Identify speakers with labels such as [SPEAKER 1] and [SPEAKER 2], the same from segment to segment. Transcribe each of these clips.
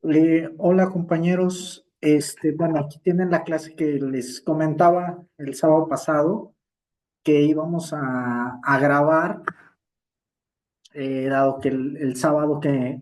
[SPEAKER 1] Hola compañeros, bueno, aquí tienen la clase que les comentaba el sábado pasado que íbamos a grabar, dado que el sábado que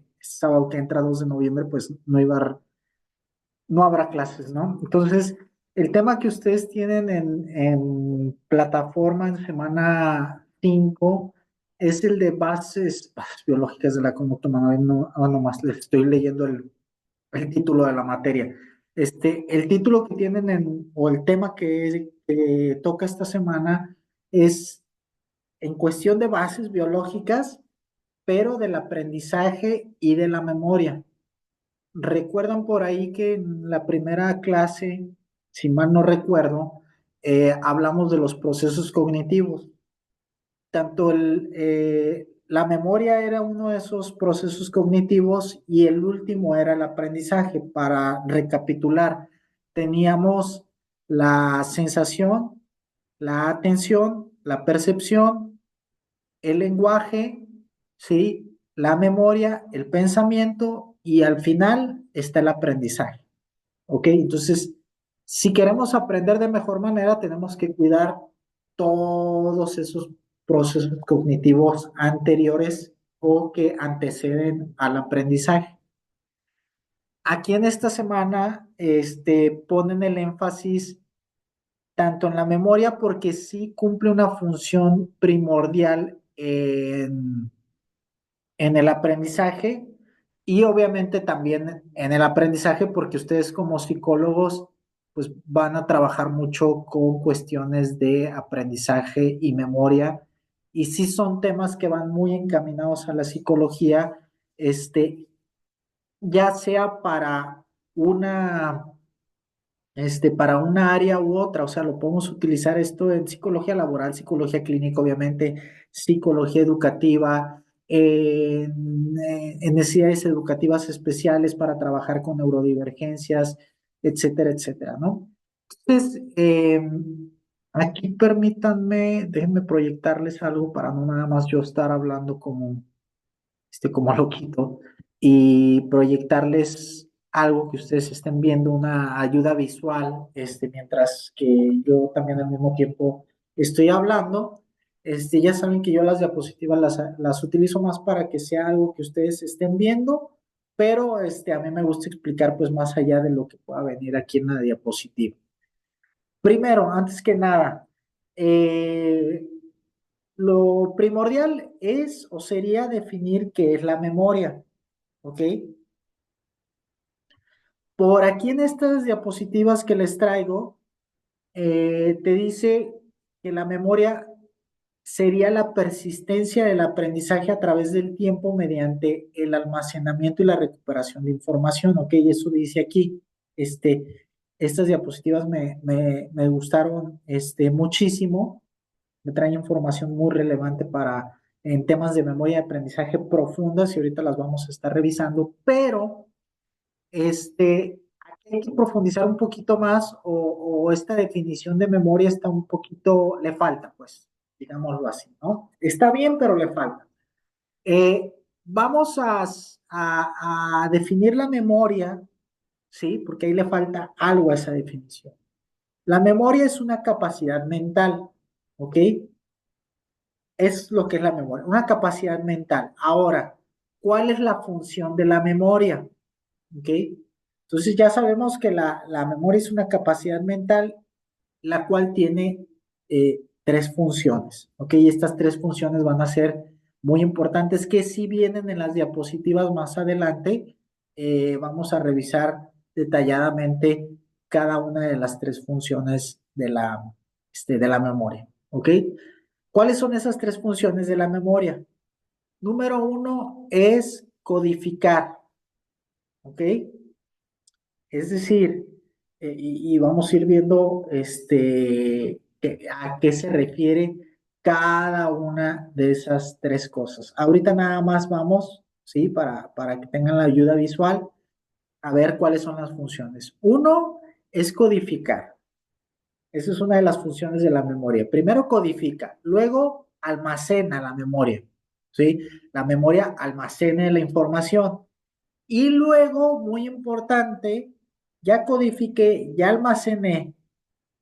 [SPEAKER 1] entra 2 de noviembre, pues no habrá clases, ¿no? Entonces, el tema que ustedes tienen en plataforma en semana 5 es el de bases biológicas de la conducta humana. No, nomás les estoy leyendo el título de la materia. El título que tienen o el tema que toca esta semana es en cuestión de bases biológicas, pero del aprendizaje y de la memoria. Recuerdan por ahí que en la primera clase, si mal no recuerdo, hablamos de los procesos cognitivos. La memoria era uno de esos procesos cognitivos y el último era el aprendizaje. Para recapitular, teníamos la sensación, la atención, la percepción, el lenguaje, ¿sí? La memoria, el pensamiento y al final está el aprendizaje. ¿Ok? Entonces, si queremos aprender de mejor manera, tenemos que cuidar todos esos procesos cognitivos anteriores o que anteceden al aprendizaje. Aquí en esta semana, ponen el énfasis tanto en la memoria porque sí cumple una función primordial en el aprendizaje y obviamente también en el aprendizaje porque ustedes como psicólogos pues van a trabajar mucho con cuestiones de aprendizaje y memoria y sí son temas que van muy encaminados a la psicología, este, ya sea una para una área u otra, o sea, lo podemos utilizar esto en psicología laboral, psicología clínica, obviamente, psicología educativa, en necesidades educativas especiales para trabajar con neurodivergencias, etcétera, etcétera, ¿no? Entonces, aquí permítanme, déjenme proyectarles algo para no nada más yo estar hablando como loquito y proyectarles algo que ustedes estén viendo, una ayuda visual, mientras que yo también al mismo tiempo estoy hablando. Ya saben que yo las diapositivas las utilizo más para que sea algo que ustedes estén viendo, pero a mí me gusta explicar pues más allá de lo que pueda venir aquí en la diapositiva. Primero, antes que nada, eh, lo primordial es o sería definir qué es la memoria. ¿Ok? Por aquí en estas diapositivas que les traigo, te dice que la memoria sería la persistencia del aprendizaje a través del tiempo mediante el almacenamiento y la recuperación de información. ¿Ok? Eso dice aquí. Estas diapositivas me gustaron muchísimo. Me traen información muy relevante en temas de memoria y aprendizaje profundas y ahorita las vamos a estar revisando, pero aquí hay que profundizar un poquito más o esta definición de memoria está un poquito, le falta, pues, digámoslo así, ¿no? Está bien, pero le falta. Vamos a definir la memoria, ¿sí? Porque ahí le falta algo a esa definición. La memoria es una capacidad mental, ¿ok? Es lo que es la memoria, una capacidad mental. Ahora, ¿cuál es la función de la memoria? ¿Ok? Entonces ya sabemos que la memoria es una capacidad mental, la cual tiene tres funciones. ¿Ok? Y estas tres funciones van a ser muy importantes que si vienen en las diapositivas más adelante, vamos a revisar detalladamente cada una de las tres funciones de la memoria. ¿Ok? ¿Cuáles son esas tres funciones de la memoria? Número uno es codificar. ¿Ok? Es decir, y vamos a ir viendo a qué se refiere cada una de esas tres cosas. Ahorita nada más vamos, ¿sí? Para que tengan la ayuda visual, a ver cuáles son las funciones. Uno es codificar. Esa es una de las funciones de la memoria. Primero codifica, luego almacena la memoria, ¿sí? La memoria almacena la información. Y luego, muy importante, ya codifiqué, ya almacené,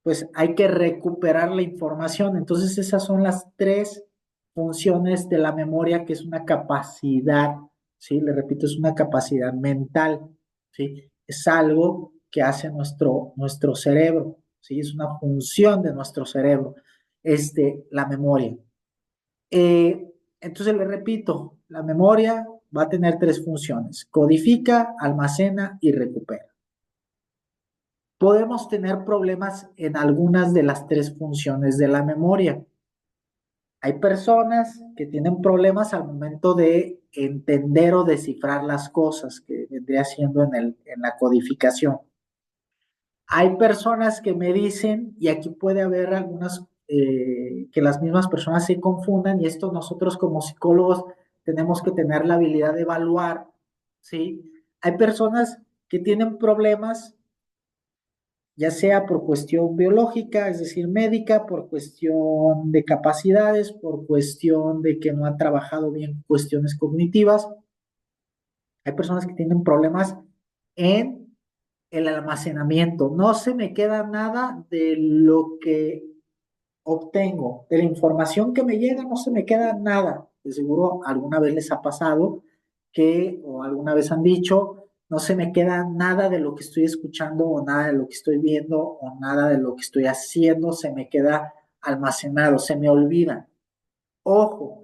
[SPEAKER 1] pues hay que recuperar la información. Entonces, esas son las tres funciones de la memoria, que es una capacidad, ¿sí? Le repito, es una capacidad mental, ¿sí? Es algo que hace nuestro cerebro, ¿sí? Es una función de nuestro cerebro, la memoria. Entonces, le repito, la memoria va a tener tres funciones: codifica, almacena y recupera. Podemos tener problemas en algunas de las tres funciones de la memoria. Hay personas que tienen problemas al momento de entender o descifrar las cosas, que vendría siendo en la codificación. Hay personas que me dicen, y aquí puede haber algunas, que las mismas personas se confundan, y esto nosotros como psicólogos tenemos que tener la habilidad de evaluar, ¿sí? Hay personas que tienen problemas ya sea por cuestión biológica, es decir, médica, por cuestión de capacidades, por cuestión de que no han trabajado bien cuestiones cognitivas. Hay personas que tienen problemas en el almacenamiento. No se me queda nada de lo que obtengo, de la información que me llega, no se me queda nada. De seguro alguna vez les ha pasado que, o alguna vez han dicho, no se me queda nada de lo que estoy escuchando o nada de lo que estoy viendo o nada de lo que estoy haciendo, se me queda almacenado, se me olvida. Ojo,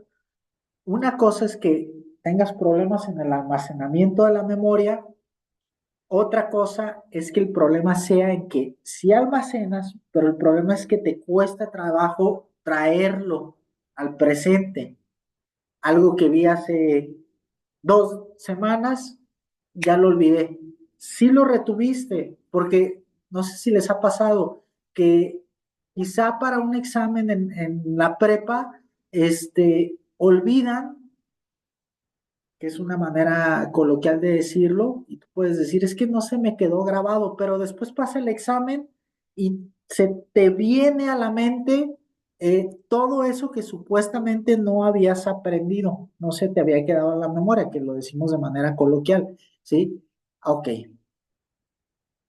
[SPEAKER 1] una cosa es que tengas problemas en el almacenamiento de la memoria, otra cosa es que el problema sea en que si almacenas, pero el problema es que te cuesta trabajo traerlo al presente. Algo que vi hace 2 semanas, ya lo olvidé. Sí lo retuviste, porque no sé si les ha pasado que quizá para un examen en la prepa, olvidan, que es una manera coloquial de decirlo, y tú puedes decir, es que no se me quedó grabado, pero después pasa el examen y se te viene a la mente todo eso que supuestamente no habías aprendido, no se te había quedado en la memoria, que lo decimos de manera coloquial, ¿sí? Ok,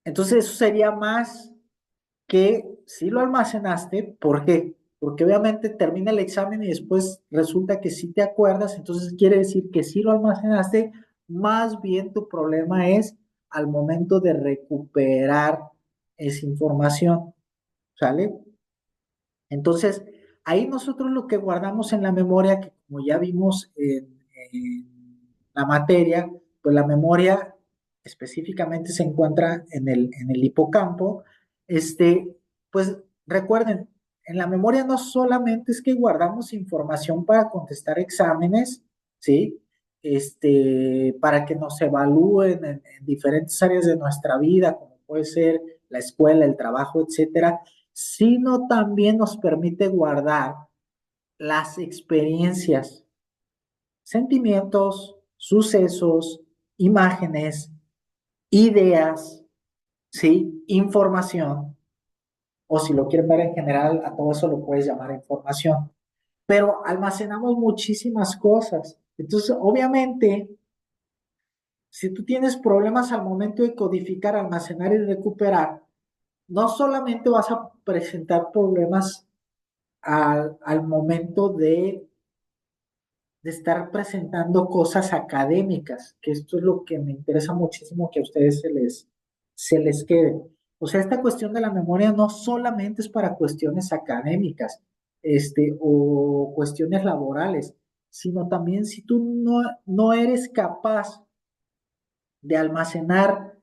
[SPEAKER 1] entonces eso sería más que si lo almacenaste. ¿Por qué? Porque obviamente termina el examen y después resulta que sí te acuerdas, entonces quiere decir que sí lo almacenaste, más bien tu problema es al momento de recuperar esa información, ¿sale? Entonces, ahí nosotros lo que guardamos en la memoria, que como ya vimos en la materia, pues la memoria específicamente se encuentra en el hipocampo. Pues recuerden, en la memoria no solamente es que guardamos información para contestar exámenes, ¿sí? Para que nos evalúen en diferentes áreas de nuestra vida, como puede ser la escuela, el trabajo, etcétera, sino también nos permite guardar las experiencias, sentimientos, sucesos, imágenes, ideas, ¿sí? Información, o si lo quieren ver en general, a todo eso lo puedes llamar información. Pero almacenamos muchísimas cosas. Entonces, obviamente, si tú tienes problemas al momento de codificar, almacenar y recuperar, no solamente vas a presentar problemas al momento de estar presentando cosas académicas, que esto es lo que me interesa muchísimo que a ustedes se les quede. O sea, esta cuestión de la memoria no solamente es para cuestiones académicas, o cuestiones laborales, sino también si tú no eres capaz de almacenar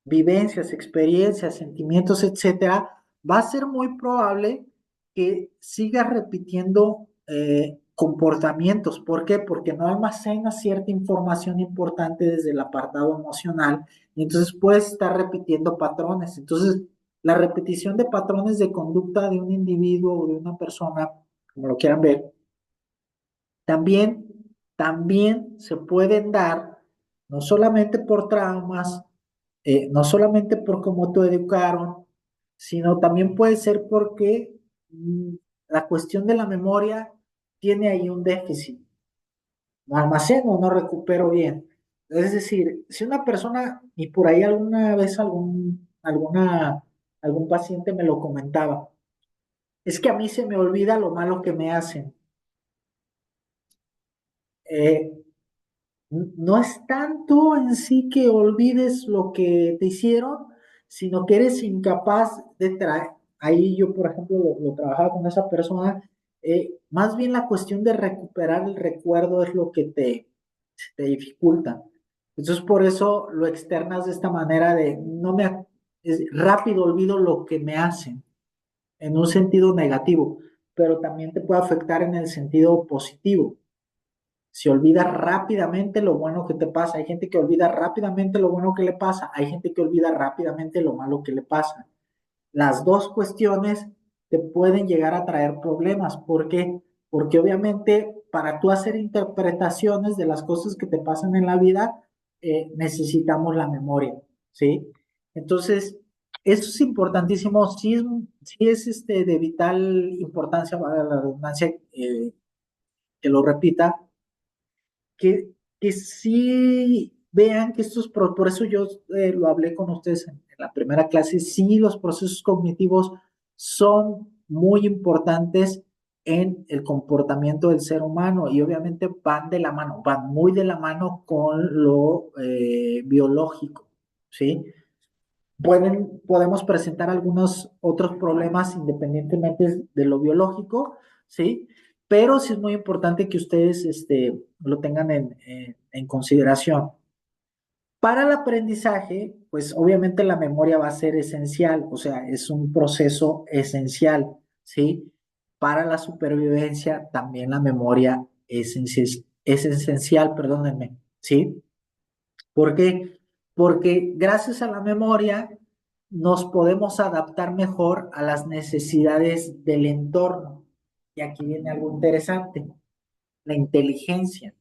[SPEAKER 1] vivencias, experiencias, sentimientos, etcétera, va a ser muy probable que sigas repitiendo comportamientos. ¿Por qué? Porque no almacenas cierta información importante desde el apartado emocional y entonces puedes estar repitiendo patrones. Entonces, la repetición de patrones de conducta de un individuo o de una persona, como lo quieran ver, también, también se pueden dar no solamente por traumas, no solamente por cómo te educaron, sino también puede ser porque la cuestión de la memoria tiene ahí un déficit. No almaceno, no recupero bien. Es decir, si una persona, y por ahí alguna vez algún paciente me lo comentaba, es que a mí se me olvida lo malo que me hacen. Eh, no es tanto en sí que olvides lo que te hicieron, sino que eres incapaz de traer. Ahí yo, por ejemplo, lo trabajaba con esa persona. Más bien la cuestión de recuperar el recuerdo es lo que te dificulta. Entonces, por eso lo externas de esta manera de no me rápido olvido lo que me hacen en un sentido negativo, pero también te puede afectar en el sentido positivo. Si olvidas rápidamente lo bueno que te pasa, hay gente que olvida rápidamente lo bueno que le pasa, hay gente que olvida rápidamente lo malo que le pasa. Las dos cuestiones te pueden llegar a traer problemas. ¿Por qué? Porque obviamente para tú hacer interpretaciones de las cosas que te pasan en la vida, necesitamos la memoria, ¿sí? Entonces, eso es importantísimo, sí es de vital importancia, para la redundancia, que lo repita, que sí vean que por eso yo lo hablé con ustedes en la primera clase, sí los procesos cognitivos son muy importantes en el comportamiento del ser humano y obviamente van de la mano, van muy de la mano con lo biológico, ¿sí? Podemos presentar algunos otros problemas independientemente de lo biológico, ¿sí? Pero sí es muy importante que ustedes lo tengan en consideración. Para el aprendizaje, pues obviamente la memoria va a ser esencial, o sea, es un proceso esencial, ¿sí? Para la supervivencia también la memoria es esencial, perdónenme, ¿sí? ¿Por qué? Porque gracias a la memoria nos podemos adaptar mejor a las necesidades del entorno. Y aquí viene algo interesante, la inteligencia.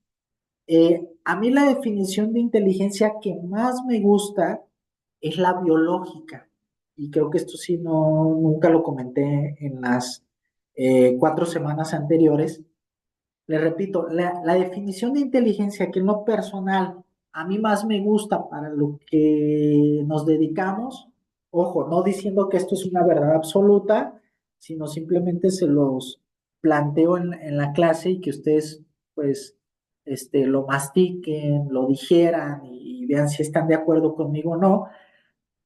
[SPEAKER 1] A mí la definición de inteligencia que más me gusta es la biológica. Y creo que esto sí nunca lo comenté en las 4 semanas anteriores. Le repito, la definición de inteligencia que en lo personal a mí más me gusta para lo que nos dedicamos, ojo, no diciendo que esto es una verdad absoluta, sino simplemente se los planteo en la clase y que ustedes pues lo mastiquen, lo digieran y vean si están de acuerdo conmigo o no.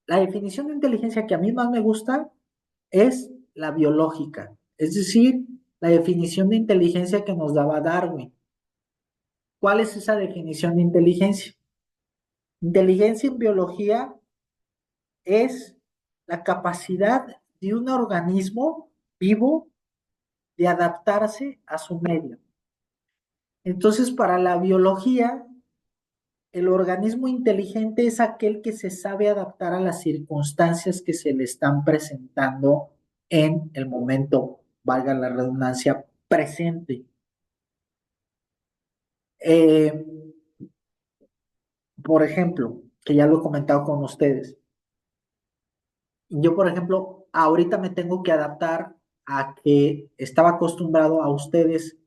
[SPEAKER 1] La definición de inteligencia que a mí más me gusta es la biológica, es decir, la definición de inteligencia que nos daba Darwin. ¿Cuál es esa definición de inteligencia? Inteligencia en biología es la capacidad de un organismo vivo de adaptarse a su medio. Entonces, para la biología, el organismo inteligente es aquel que se sabe adaptar a las circunstancias que se le están presentando en el momento, valga la redundancia, presente. Eh, por ejemplo, que ya lo he comentado con ustedes, yo, por ejemplo, ahorita me tengo que adaptar a que estaba acostumbrado a ustedes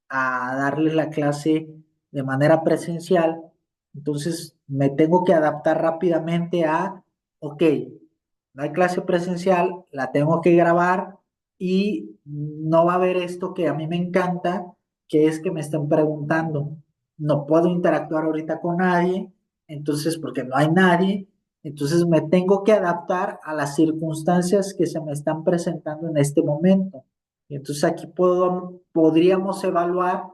[SPEAKER 1] a darles la clase de manera presencial, entonces me tengo que adaptar rápidamente a, ok, no hay clase presencial, la tengo que grabar y no va a haber esto que a mí me encanta, que es que me estén preguntando. No puedo interactuar ahorita con nadie, entonces porque no hay nadie. Entonces me tengo que adaptar a las circunstancias que se me están presentando en este momento. Y entonces aquí podríamos evaluar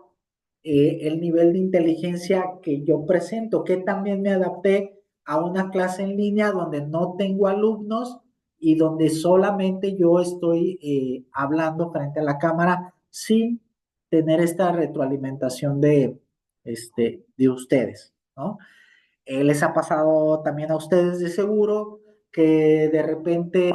[SPEAKER 1] el nivel de inteligencia que yo presento, que también me adapté a una clase en línea donde no tengo alumnos y donde solamente yo estoy hablando frente a la cámara sin tener esta retroalimentación de ustedes, ¿no? Les ha pasado también a ustedes de seguro que de repente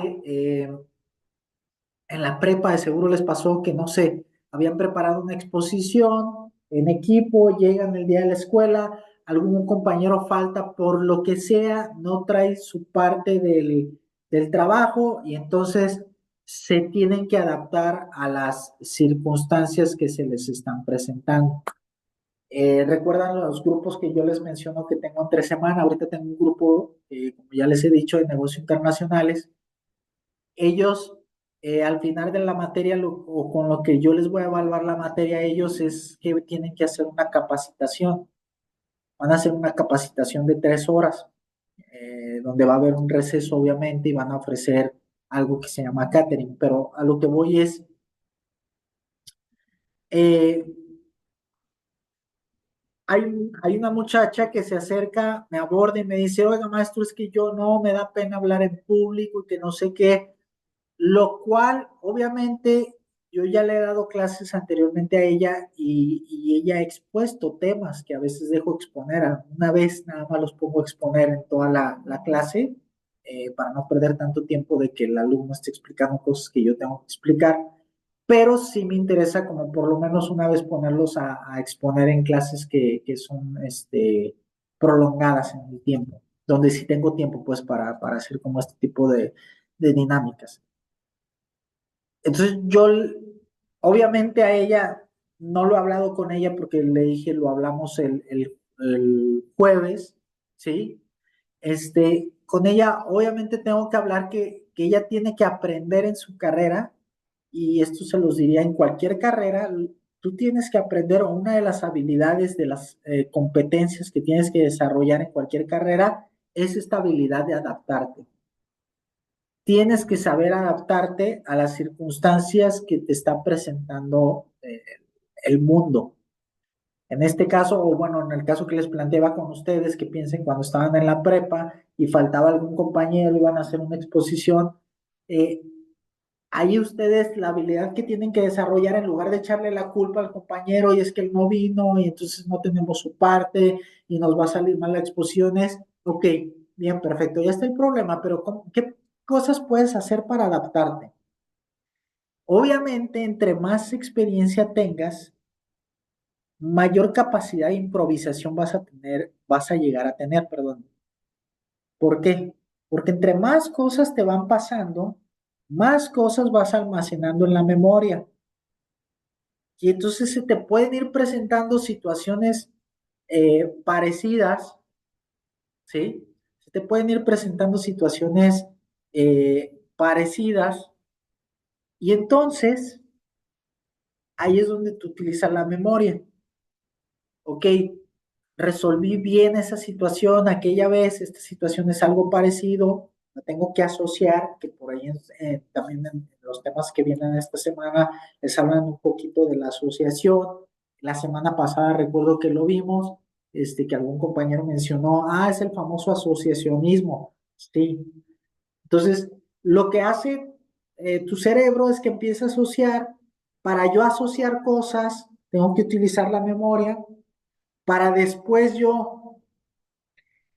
[SPEAKER 1] en la prepa de seguro les pasó que, no sé, habían preparado una exposición en equipo, llegan el día de la escuela, algún compañero falta por lo que sea, no trae su parte del trabajo y entonces se tienen que adaptar a las circunstancias que se les están presentando. ¿Recuerdan los grupos que yo les menciono que tengo entre semana? Ahorita tengo un grupo, como ya les he dicho, de negocios internacionales. Ellos, al final de la materia, o con lo que yo les voy a evaluar la materia a ellos, es que tienen que hacer una capacitación. Van a hacer una capacitación de 3 horas, donde va a haber un receso, obviamente, y van a ofrecer algo que se llama catering. Pero a lo que voy es, eh, hay una muchacha que se acerca, me aborda y me dice, oiga, maestro, es que yo no, me da pena hablar en público y que no sé qué. Lo cual, obviamente, yo ya le he dado clases anteriormente a ella y ella ha expuesto temas que a veces dejo exponer. Una vez nada más los pongo a exponer en toda la clase, para no perder tanto tiempo de que el alumno esté explicando cosas que yo tengo que explicar. Pero sí me interesa como por lo menos una vez ponerlos a exponer en clases que son prolongadas en el tiempo, donde sí tengo tiempo pues para hacer como este tipo de dinámicas. Entonces yo, obviamente a ella, no lo he hablado con ella porque le dije, lo hablamos el jueves, ¿sí? Con ella, obviamente tengo que hablar que ella tiene que aprender en su carrera, y esto se los diría en cualquier carrera, tú tienes que aprender, o una de las habilidades, de las competencias que tienes que desarrollar en cualquier carrera, es esta habilidad de adaptarte. Tienes que saber adaptarte a las circunstancias que te está presentando el mundo. En este caso, o bueno, en el caso que les planteaba con ustedes, que piensen cuando estaban en la prepa y faltaba algún compañero, iban a hacer una exposición, eh, ahí ustedes la habilidad que tienen que desarrollar, en lugar de echarle la culpa al compañero y es que él no vino y entonces no tenemos su parte y nos va a salir mal la exposición, es, ok, bien, perfecto, ya está el problema, pero ¿qué cosas puedes hacer para adaptarte? Obviamente, entre más experiencia tengas, mayor capacidad de improvisación vas a llegar a tener, perdón. ¿Por qué? Porque entre más cosas te van pasando, más cosas vas almacenando en la memoria. Y entonces se te pueden ir presentando situaciones parecidas, ¿sí? Se te pueden ir presentando situaciones parecidas, y entonces ahí es donde tú utilizas la memoria. Ok, resolví bien esa situación aquella vez, esta situación es algo parecido, la tengo que asociar, que por ahí también en los temas que vienen esta semana les hablan un poquito de la asociación. La semana pasada recuerdo que lo vimos, que algún compañero mencionó, es el famoso asociacionismo, sí. Entonces, lo que hace tu cerebro es que empieza a asociar. Para yo asociar cosas, tengo que utilizar la memoria para después yo,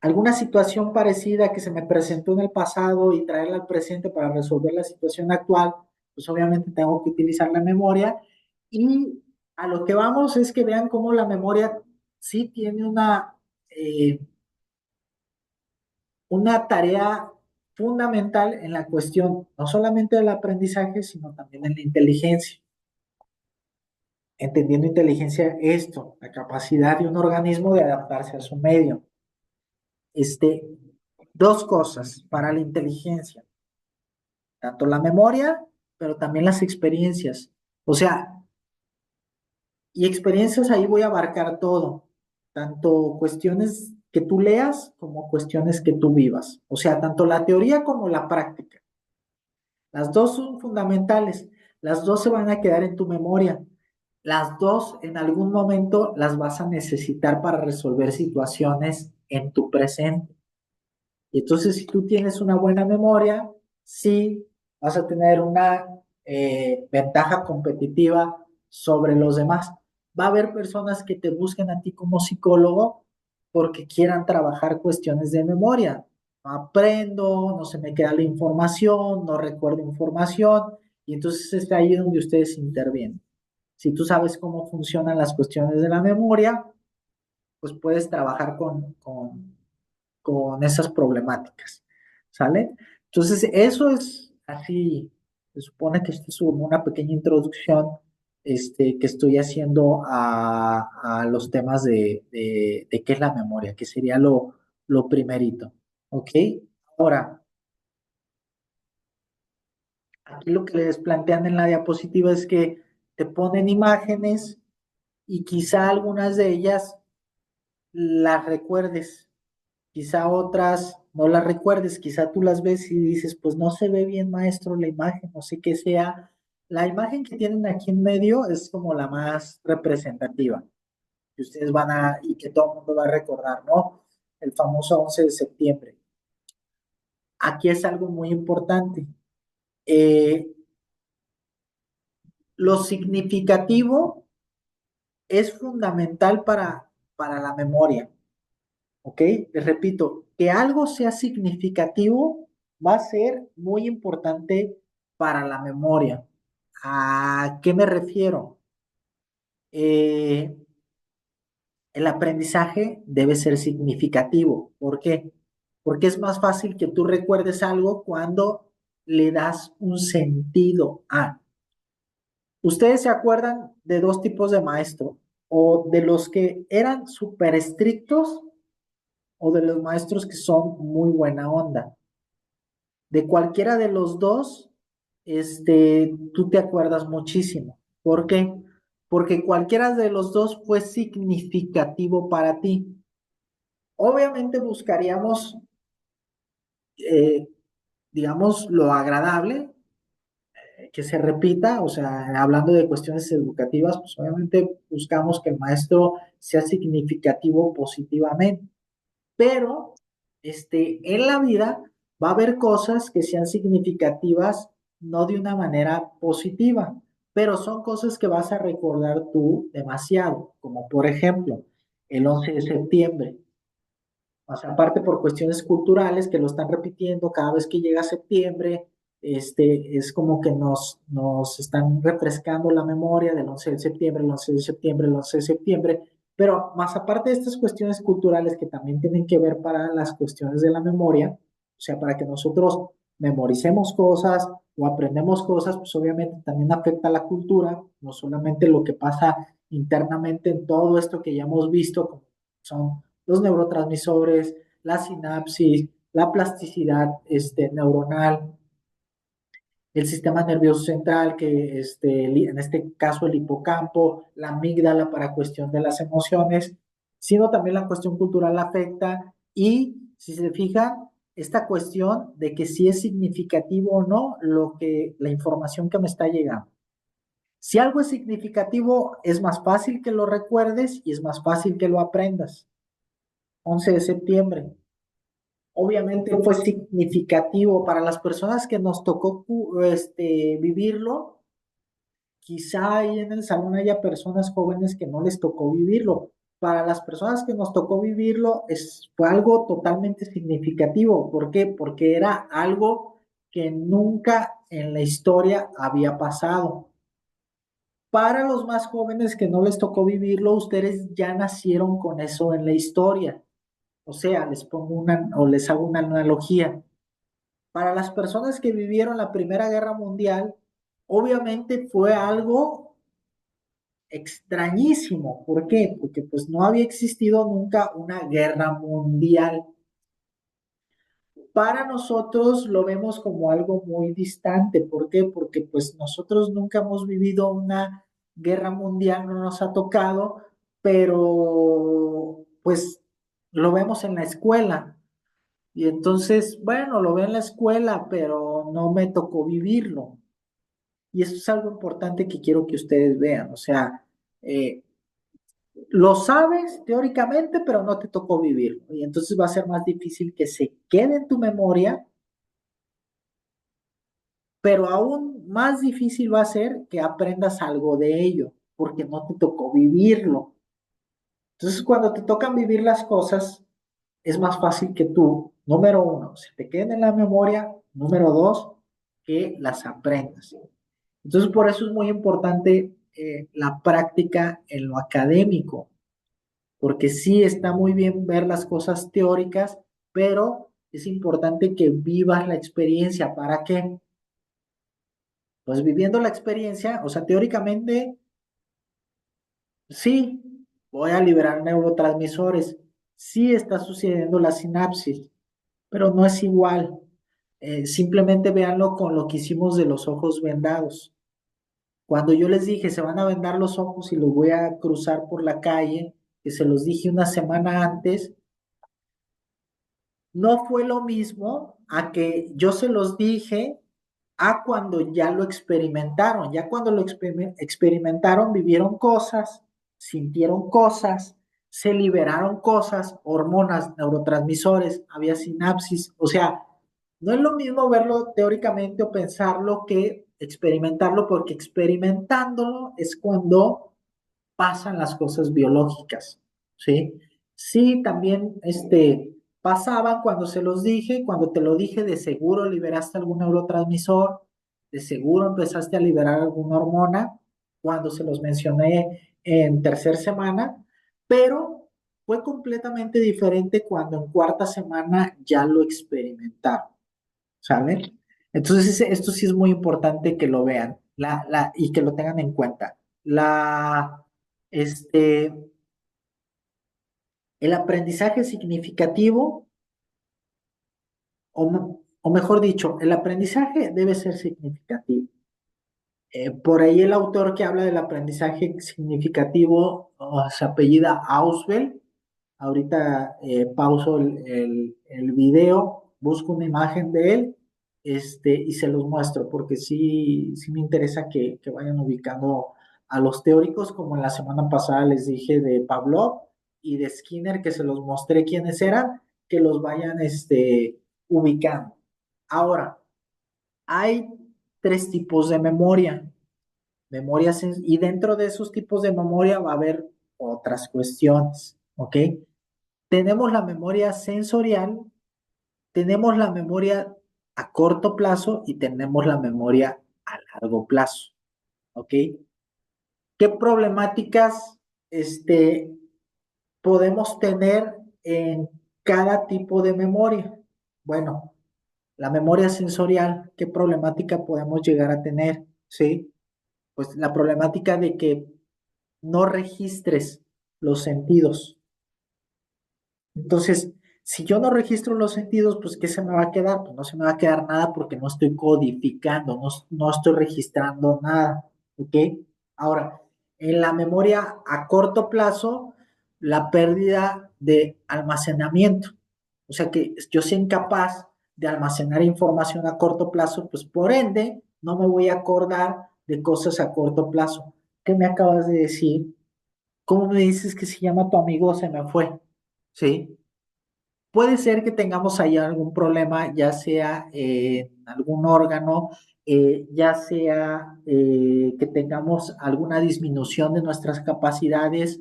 [SPEAKER 1] alguna situación parecida que se me presentó en el pasado y traerla al presente para resolver la situación actual, pues obviamente tengo que utilizar la memoria. Y a lo que vamos es que vean cómo la memoria sí tiene una tarea fundamental en la cuestión, no solamente del aprendizaje, sino también en la inteligencia. Entendiendo inteligencia, esto, la capacidad de un organismo de adaptarse a su medio. Este, Dos cosas para la inteligencia, tanto la memoria, pero también las experiencias. O sea, y experiencias ahí voy a abarcar todo, tanto cuestiones que tú leas como cuestiones que tú vivas. O sea, tanto la teoría como la práctica. Las dos son fundamentales, las dos se van a quedar en tu memoria. Las dos en algún momento las vas a necesitar para resolver situaciones en tu presente. Y entonces, si tú tienes una buena memoria, sí vas a tener una ventaja competitiva sobre los demás. Va a haber personas que te busquen a ti como psicólogo porque quieran trabajar cuestiones de memoria. No aprendo, no se me queda la información, no recuerdo información, y entonces es ahí donde ustedes intervienen. Si tú sabes cómo funcionan las cuestiones de la memoria, pues puedes trabajar con esas problemáticas, ¿sale? Entonces, eso es así, se supone que esto es como una pequeña introducción que estoy haciendo a los temas de qué es la memoria, que sería lo primerito. ¿Ok? Ahora, aquí lo que les plantean en la diapositiva es que te ponen imágenes y quizá algunas de ellas las recuerdes, quizá otras no las recuerdes, quizá tú las ves y dices, pues no se ve bien, maestro, la imagen, no sé qué sea. La imagen que tienen aquí en medio es como la más representativa, que ustedes van y que todo el mundo va a recordar, ¿no? El famoso 11 de septiembre. Aquí es algo muy importante. Eh, lo significativo es fundamental para la memoria, ¿ok? Les repito, que algo sea significativo va a ser muy importante para la memoria. ¿A qué me refiero? Eh, el aprendizaje debe ser significativo. ¿Por qué? Porque es más fácil que tú recuerdes algo cuando le das un sentido a. ¿Ustedes se acuerdan de dos tipos de maestro? ¿O de los que eran súper estrictos o de los maestros que son muy buena onda? De cualquiera de los dos, tú te acuerdas muchísimo. ¿Por qué? Porque cualquiera de los dos fue significativo para ti. Obviamente buscaríamos, eh, digamos, lo agradable, que se repita, o sea, hablando de cuestiones educativas, pues obviamente buscamos que el maestro sea significativo positivamente, pero en la vida va a haber cosas que sean significativas, no de una manera positiva, pero son cosas que vas a recordar tú demasiado, como por ejemplo el 11 de septiembre. O sea, aparte por cuestiones culturales que lo están repitiendo cada vez que llega septiembre, es como que nos están refrescando la memoria del 11 de septiembre, el 11 de septiembre, el 11 de septiembre, pero más aparte de estas cuestiones culturales que también tienen que ver para las cuestiones de la memoria, o sea, para que nosotros memoricemos cosas o aprendemos cosas, pues obviamente también afecta la cultura, no solamente lo que pasa internamente en todo esto que ya hemos visto, como son los neurotransmisores, la sinapsis, la plasticidad neuronal, el sistema nervioso central, que en este caso el hipocampo, la amígdala para cuestión de las emociones, sino también la cuestión cultural afecta y si se fijan, esta cuestión de que si es significativo o no la información que me está llegando. Si algo es significativo, es más fácil que lo recuerdes y es más fácil que lo aprendas. 11 de septiembre. Obviamente fue significativo para las personas que nos tocó vivirlo. Quizá ahí en el salón haya personas jóvenes que no les tocó vivirlo. Para las personas que nos tocó vivirlo, fue algo totalmente significativo. ¿Por qué? Porque era algo que nunca en la historia había pasado. Para los más jóvenes que no les tocó vivirlo, ustedes ya nacieron con eso en la historia. O sea, les hago una analogía. Para las personas que vivieron la Primera Guerra Mundial, obviamente fue algo extrañísimo. ¿Por qué? Porque pues no había existido nunca una guerra mundial. Para nosotros lo vemos como algo muy distante. ¿Por qué? Porque pues nosotros nunca hemos vivido una guerra mundial, no nos ha tocado, pero pues lo vemos en la escuela. Y entonces, bueno, lo veo en la escuela, pero no me tocó vivirlo. Y eso es algo importante que quiero que ustedes vean. O sea, eh, lo sabes teóricamente, pero no te tocó vivirlo. Y entonces va a ser más difícil que se quede en tu memoria, pero aún más difícil va a ser que aprendas algo de ello, porque no te tocó vivirlo. Entonces, cuando te tocan vivir las cosas, es más fácil que tú, número uno, se te queden en la memoria, número dos, que las aprendas. Entonces, por eso es muy importante la práctica en lo académico, porque sí está muy bien ver las cosas teóricas, pero es importante que vivas la experiencia. ¿Para qué? Pues viviendo la experiencia, o sea, teóricamente Sí, voy a liberar neurotransmisores. Sí está sucediendo la sinapsis, pero no es igual. Simplemente véanlo con lo que hicimos de los ojos vendados. Cuando yo les dije, se van a vendar los ojos y los voy a cruzar por la calle, que se los dije una semana antes, no fue lo mismo a que yo se los dije a cuando ya lo experimentaron. Ya cuando lo experimentaron, vivieron cosas, sintieron cosas, se liberaron cosas, hormonas, neurotransmisores, había sinapsis. O sea, no es lo mismo verlo teóricamente o pensarlo que experimentarlo, porque experimentándolo es cuando pasan las cosas biológicas, ¿sí? Sí, también pasaban cuando se los dije, cuando te lo dije, de seguro liberaste algún neurotransmisor, de seguro empezaste a liberar alguna hormona, cuando se los mencioné en tercera semana, pero fue completamente diferente cuando en cuarta semana ya lo experimentaron, ¿sale? Entonces, esto sí es muy importante que lo vean y que lo tengan en cuenta. Este, el aprendizaje significativo, o mejor dicho, el aprendizaje debe ser significativo. Por ahí el autor que habla del aprendizaje significativo se apellida Auswell. Ahorita pauso el video, busco una imagen de él y se los muestro porque sí, sí me interesa que vayan ubicando a los teóricos, como en la semana pasada les dije de Pavlov y de Skinner, que se los mostré quiénes eran, que los vayan ubicando. Ahora, hay tres tipos de memoria. Y dentro de esos tipos de memoria va a haber otras cuestiones, ¿ok? Tenemos la memoria sensorial, tenemos la memoria a corto plazo y tenemos la memoria a largo plazo, ¿ok? ¿Qué problemáticas podemos tener en cada tipo de memoria? Bueno, la memoria sensorial, ¿qué problemática podemos llegar a tener? ¿Sí? Pues la problemática de que no registres los sentidos. Entonces, si yo no registro los sentidos, pues ¿qué se me va a quedar? Pues no se me va a quedar nada porque no estoy codificando, no estoy registrando nada, ¿ok? Ahora, en la memoria a corto plazo, la pérdida de almacenamiento, o sea que yo soy incapaz de almacenar información a corto plazo, pues por ende no me voy a acordar de cosas a corto plazo. ¿Qué me acabas de decir? ¿Cómo me dices que se llama tu amigo? Se me fue. ¿Sí? Puede ser que tengamos ahí algún problema, ya sea en algún órgano, ya sea que tengamos alguna disminución de nuestras capacidades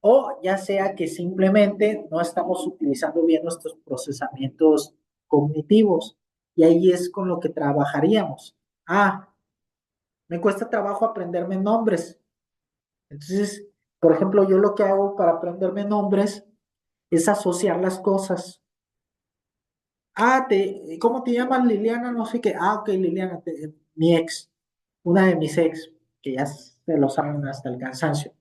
[SPEAKER 1] o ya sea que simplemente no estamos utilizando bien nuestros procesamientos cognitivos. Y ahí es con lo que trabajaríamos. Ah, me cuesta trabajo aprenderme nombres. Entonces, por ejemplo, yo lo que hago para aprenderme nombres es asociar las cosas. Ah, ¿cómo te llamas Liliana? No sé qué. Ah, ok, Liliana, mi ex, una de mis ex, que ya se lo saben hasta el cansancio.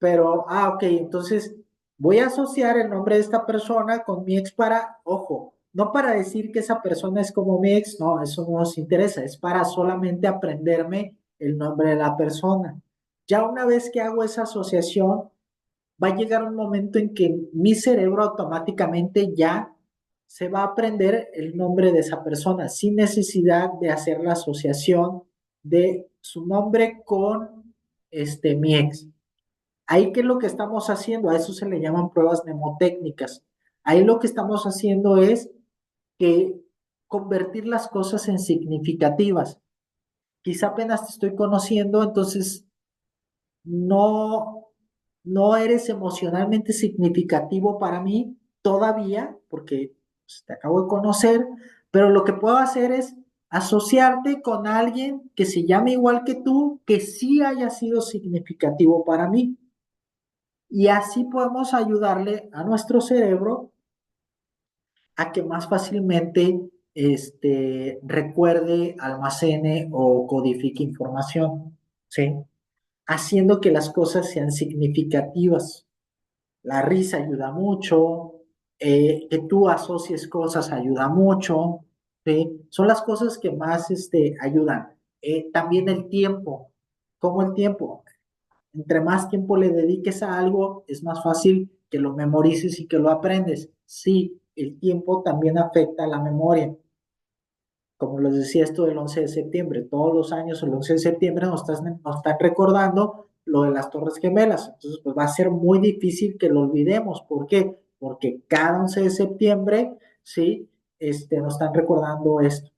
[SPEAKER 1] Ok, entonces voy a asociar el nombre de esta persona con mi ex para, ojo, no para decir que esa persona es como mi ex, no, eso no nos interesa, es para solamente aprenderme el nombre de la persona. Ya una vez que hago esa asociación, va a llegar un momento en que mi cerebro automáticamente ya se va a aprender el nombre de esa persona sin necesidad de hacer la asociación de su nombre con mi ex. Ahí, ¿qué es lo que estamos haciendo? A eso se le llaman pruebas mnemotécnicas. Ahí lo que estamos haciendo es que convertir las cosas en significativas. Quizá apenas te estoy conociendo, entonces no, no eres emocionalmente significativo para mí todavía, porque pues, te acabo de conocer, pero lo que puedo hacer es asociarte con alguien que se llame igual que tú, que sí haya sido significativo para mí. Y así podemos ayudarle a nuestro cerebro a que más fácilmente recuerde, almacene o codifique información. ¿Sí? haciendo que las cosas sean significativas. La risa ayuda mucho, que tú asocies cosas ayuda mucho, ¿sí? Son las cosas que más ayudan. También el tiempo, ¿cómo el tiempo? Entre más tiempo le dediques a algo, es más fácil que lo memorices y que lo aprendes. Sí, el tiempo también afecta a la memoria. Como les decía esto del 11 de septiembre, todos los años el 11 de septiembre nos están recordando lo de las Torres Gemelas. Entonces, pues va a ser muy difícil que lo olvidemos. ¿Por qué? Porque cada 11 de septiembre, sí, nos están recordando esto.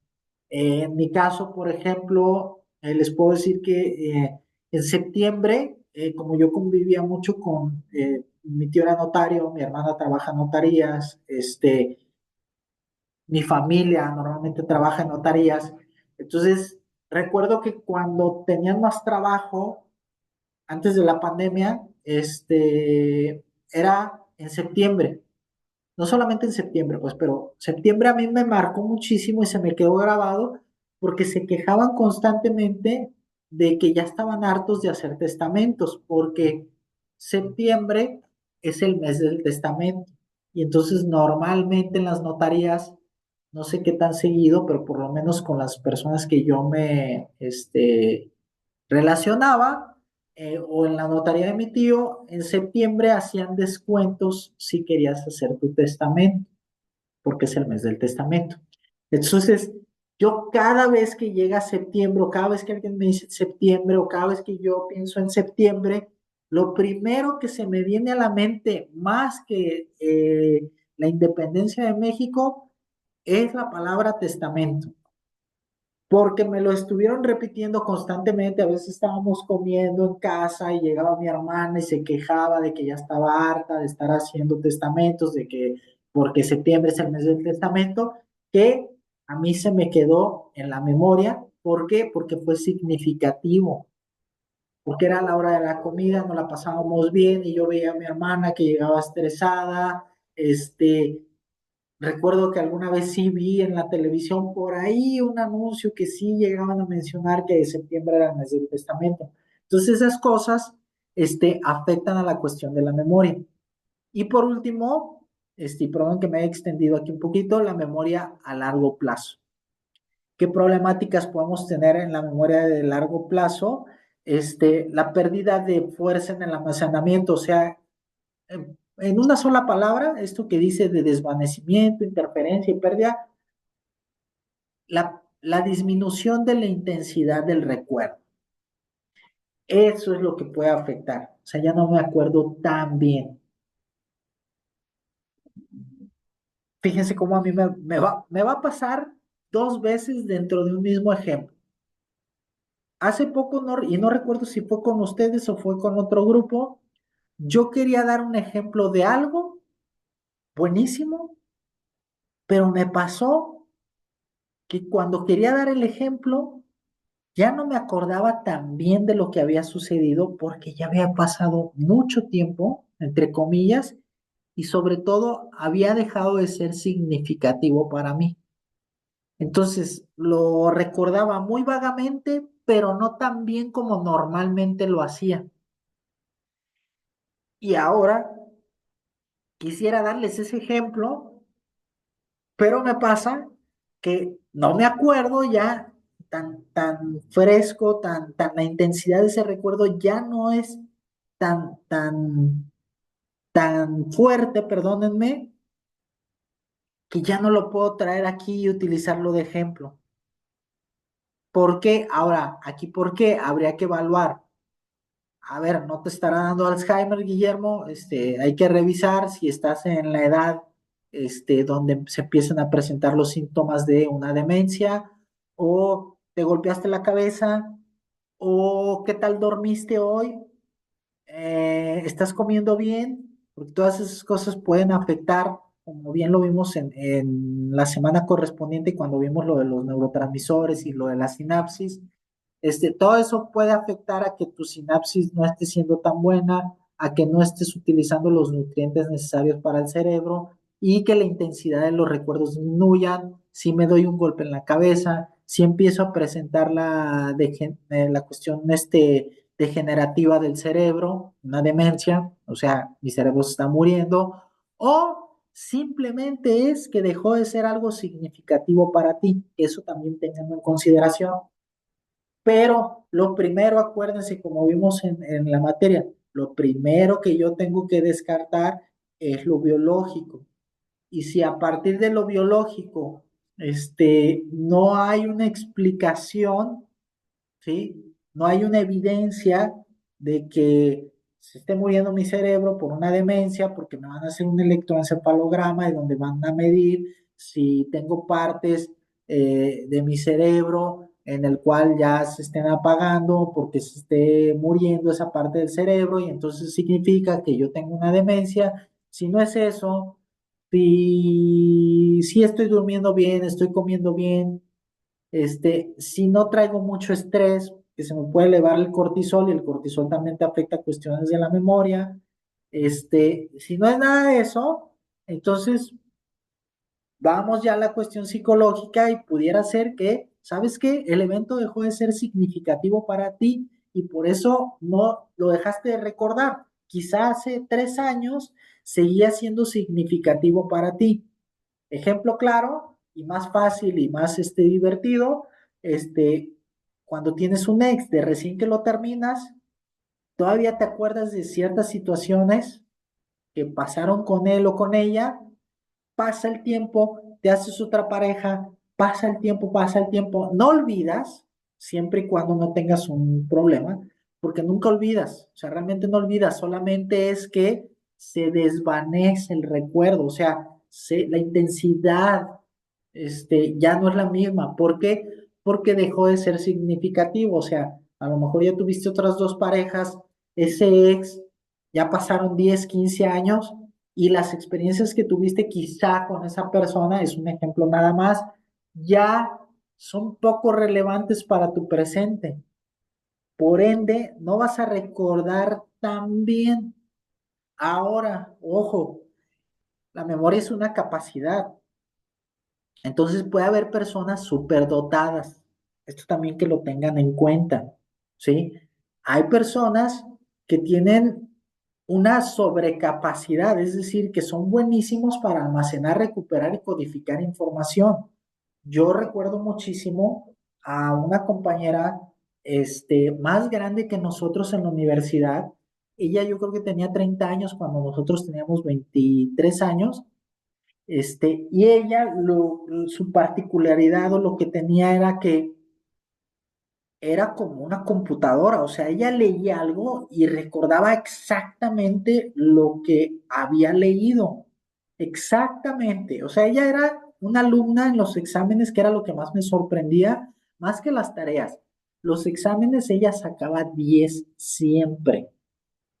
[SPEAKER 1] En mi caso, por ejemplo, les puedo decir que en septiembre, como yo convivía mucho con mi tío era notario, mi hermana trabaja en notarías, mi familia normalmente trabaja en notarías. Entonces, recuerdo que cuando tenían más trabajo, antes de la pandemia, era en septiembre. No solamente en septiembre, pues, pero septiembre a mí me marcó muchísimo y se me quedó grabado porque se quejaban constantemente de que ya estaban hartos de hacer testamentos, porque septiembre es el mes del testamento. Y entonces normalmente en las notarías, no sé qué tan seguido, pero por lo menos con las personas que yo me relacionaba, o en la notaría de mi tío, en septiembre hacían descuentos si querías hacer tu testamento, porque es el mes del testamento. Entonces, yo cada vez que llega septiembre, o cada vez que alguien me dice septiembre, o cada vez que yo pienso en septiembre, lo primero que se me viene a la mente, más que la independencia de México, es la palabra testamento, porque me lo estuvieron repitiendo constantemente. A veces estábamos comiendo en casa y llegaba mi hermana y se quejaba de que ya estaba harta de estar haciendo testamentos, de que porque septiembre es el mes del testamento, que a mí se me quedó en la memoria. ¿Por qué? Porque fue significativo, porque era la hora de la comida, nos la pasábamos bien y yo veía a mi hermana que llegaba estresada. Recuerdo que alguna vez sí vi en la televisión por ahí un anuncio que sí llegaban a mencionar que septiembre era el mes del testamento. Entonces esas cosas, afectan a la cuestión de la memoria. Y por último, y perdón que me haya extendido aquí un poquito, la memoria a largo plazo. ¿Qué problemáticas podemos tener en la memoria de largo plazo? La pérdida de fuerza en el almacenamiento, o sea, en una sola palabra, esto que dice de desvanecimiento, interferencia y pérdida, la disminución de la intensidad del recuerdo. Eso es lo que puede afectar. O sea, ya no me acuerdo tan bien. Fíjense cómo a mí me va a pasar dos veces dentro de un mismo ejemplo. Hace poco, y no recuerdo si fue con ustedes o fue con otro grupo, yo quería dar un ejemplo de algo buenísimo, pero me pasó que cuando quería dar el ejemplo, ya no me acordaba tan bien de lo que había sucedido porque ya había pasado mucho tiempo, entre comillas, y sobre todo había dejado de ser significativo para mí. Entonces lo recordaba muy vagamente, pero no tan bien como normalmente lo hacía. Y ahora quisiera darles ese ejemplo, pero me pasa que no me acuerdo ya tan fresco, tan la intensidad de ese recuerdo ya no es tan fuerte, perdónenme, que ya no lo puedo traer aquí y utilizarlo de ejemplo. ¿Por qué? Ahora, aquí, ¿por qué? Habría que evaluar. A ver, no te estará dando Alzheimer, Guillermo. Hay que revisar si estás en la edad, donde se empiezan a presentar los síntomas de una demencia, o te golpeaste la cabeza, o qué tal dormiste hoy. ¿Estás comiendo bien? Porque todas esas cosas pueden afectar, como bien lo vimos en la semana correspondiente cuando vimos lo de los neurotransmisores y lo de la sinapsis. Todo eso puede afectar a que tu sinapsis no esté siendo tan buena, a que no estés utilizando los nutrientes necesarios para el cerebro y que la intensidad de los recuerdos disminuyan. Si me doy un golpe en la cabeza, si empiezo a presentar la cuestión degenerativa del cerebro, una demencia, o sea, mi cerebro se está muriendo, o simplemente es que dejó de ser algo significativo para ti. Eso también tenganlo en consideración. Pero lo primero, acuérdense, como vimos en la materia, lo primero que yo tengo que descartar es lo biológico. Y si a partir de lo biológico, no hay una explicación, ¿sí? No hay una evidencia de que se esté muriendo mi cerebro por una demencia, porque me van a hacer un electroencefalograma y donde van a medir si tengo partes de mi cerebro en el cual ya se estén apagando porque se esté muriendo esa parte del cerebro y entonces significa que yo tengo una demencia. Si no es eso, si estoy durmiendo bien, estoy comiendo bien, si no traigo mucho estrés, que se me puede elevar el cortisol y el cortisol también te afecta a cuestiones de la memoria. Si no es nada de eso, entonces vamos ya a la cuestión psicológica y pudiera ser que, ¿sabes qué? El evento dejó de ser significativo para ti y por eso no lo dejaste de recordar. Quizá hace 3 años seguía siendo significativo para ti. Ejemplo claro y más fácil y más divertido, cuando tienes un ex de recién que lo terminas, todavía te acuerdas de ciertas situaciones que pasaron con él o con ella, pasa el tiempo, te haces otra pareja, pasa el tiempo, no olvidas, siempre y cuando no tengas un problema, porque nunca olvidas, o sea, realmente no olvidas, solamente es que se desvanece el recuerdo, o sea, la intensidad, ya no es la misma. ¿Por qué? Porque dejó de ser significativo, o sea, a lo mejor ya tuviste otras dos parejas, ese ex, ya pasaron 10 15 años y las experiencias que tuviste quizá con esa persona, es un ejemplo nada más, ya son poco relevantes para tu presente. Por ende, no vas a recordar tan bien. Ahora, ojo, la memoria es una capacidad. Entonces puede haber personas superdotadas. Esto también que lo tengan en cuenta, ¿sí? Hay personas que tienen una sobrecapacidad, es decir, que son buenísimos para almacenar, recuperar y codificar información. Yo recuerdo muchísimo a una compañera, más grande que nosotros en la universidad. Ella yo creo que tenía 30 años cuando nosotros teníamos 23 años, y ella, su particularidad o lo que tenía era que era como una computadora, o sea, ella leía algo y recordaba exactamente lo que había leído, exactamente, o sea, ella era una alumna en los exámenes, que era lo que más me sorprendía, más que las tareas. Los exámenes ella sacaba 10 siempre.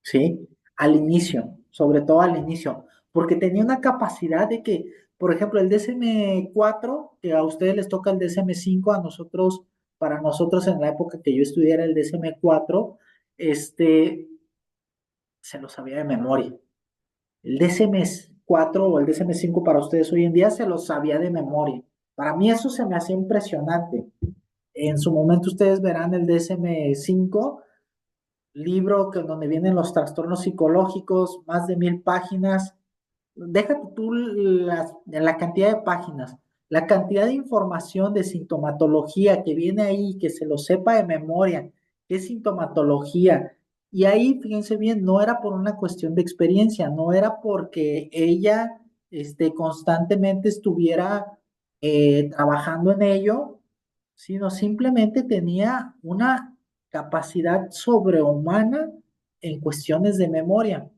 [SPEAKER 1] ¿Sí? Al inicio, sobre todo al inicio, porque tenía una capacidad de que, por ejemplo, el DSM-4, que a ustedes les toca el DSM-5, a nosotros, para nosotros en la época que yo estudié era el DSM-4, se lo sabía de memoria. El DSM-4 o el DSM-5 para ustedes hoy en día se lo sabía de memoria. Para mí eso se me hacía impresionante. En su momento ustedes verán el DSM-5, libro donde vienen los trastornos psicológicos, más de 1000 páginas. Déjate tú la cantidad de páginas, la cantidad de información de sintomatología que viene ahí, que se lo sepa de memoria, qué sintomatología. Y ahí, fíjense bien, no era por una cuestión de experiencia, no era porque ella constantemente estuviera trabajando en ello, sino simplemente tenía una capacidad sobrehumana en cuestiones de memoria.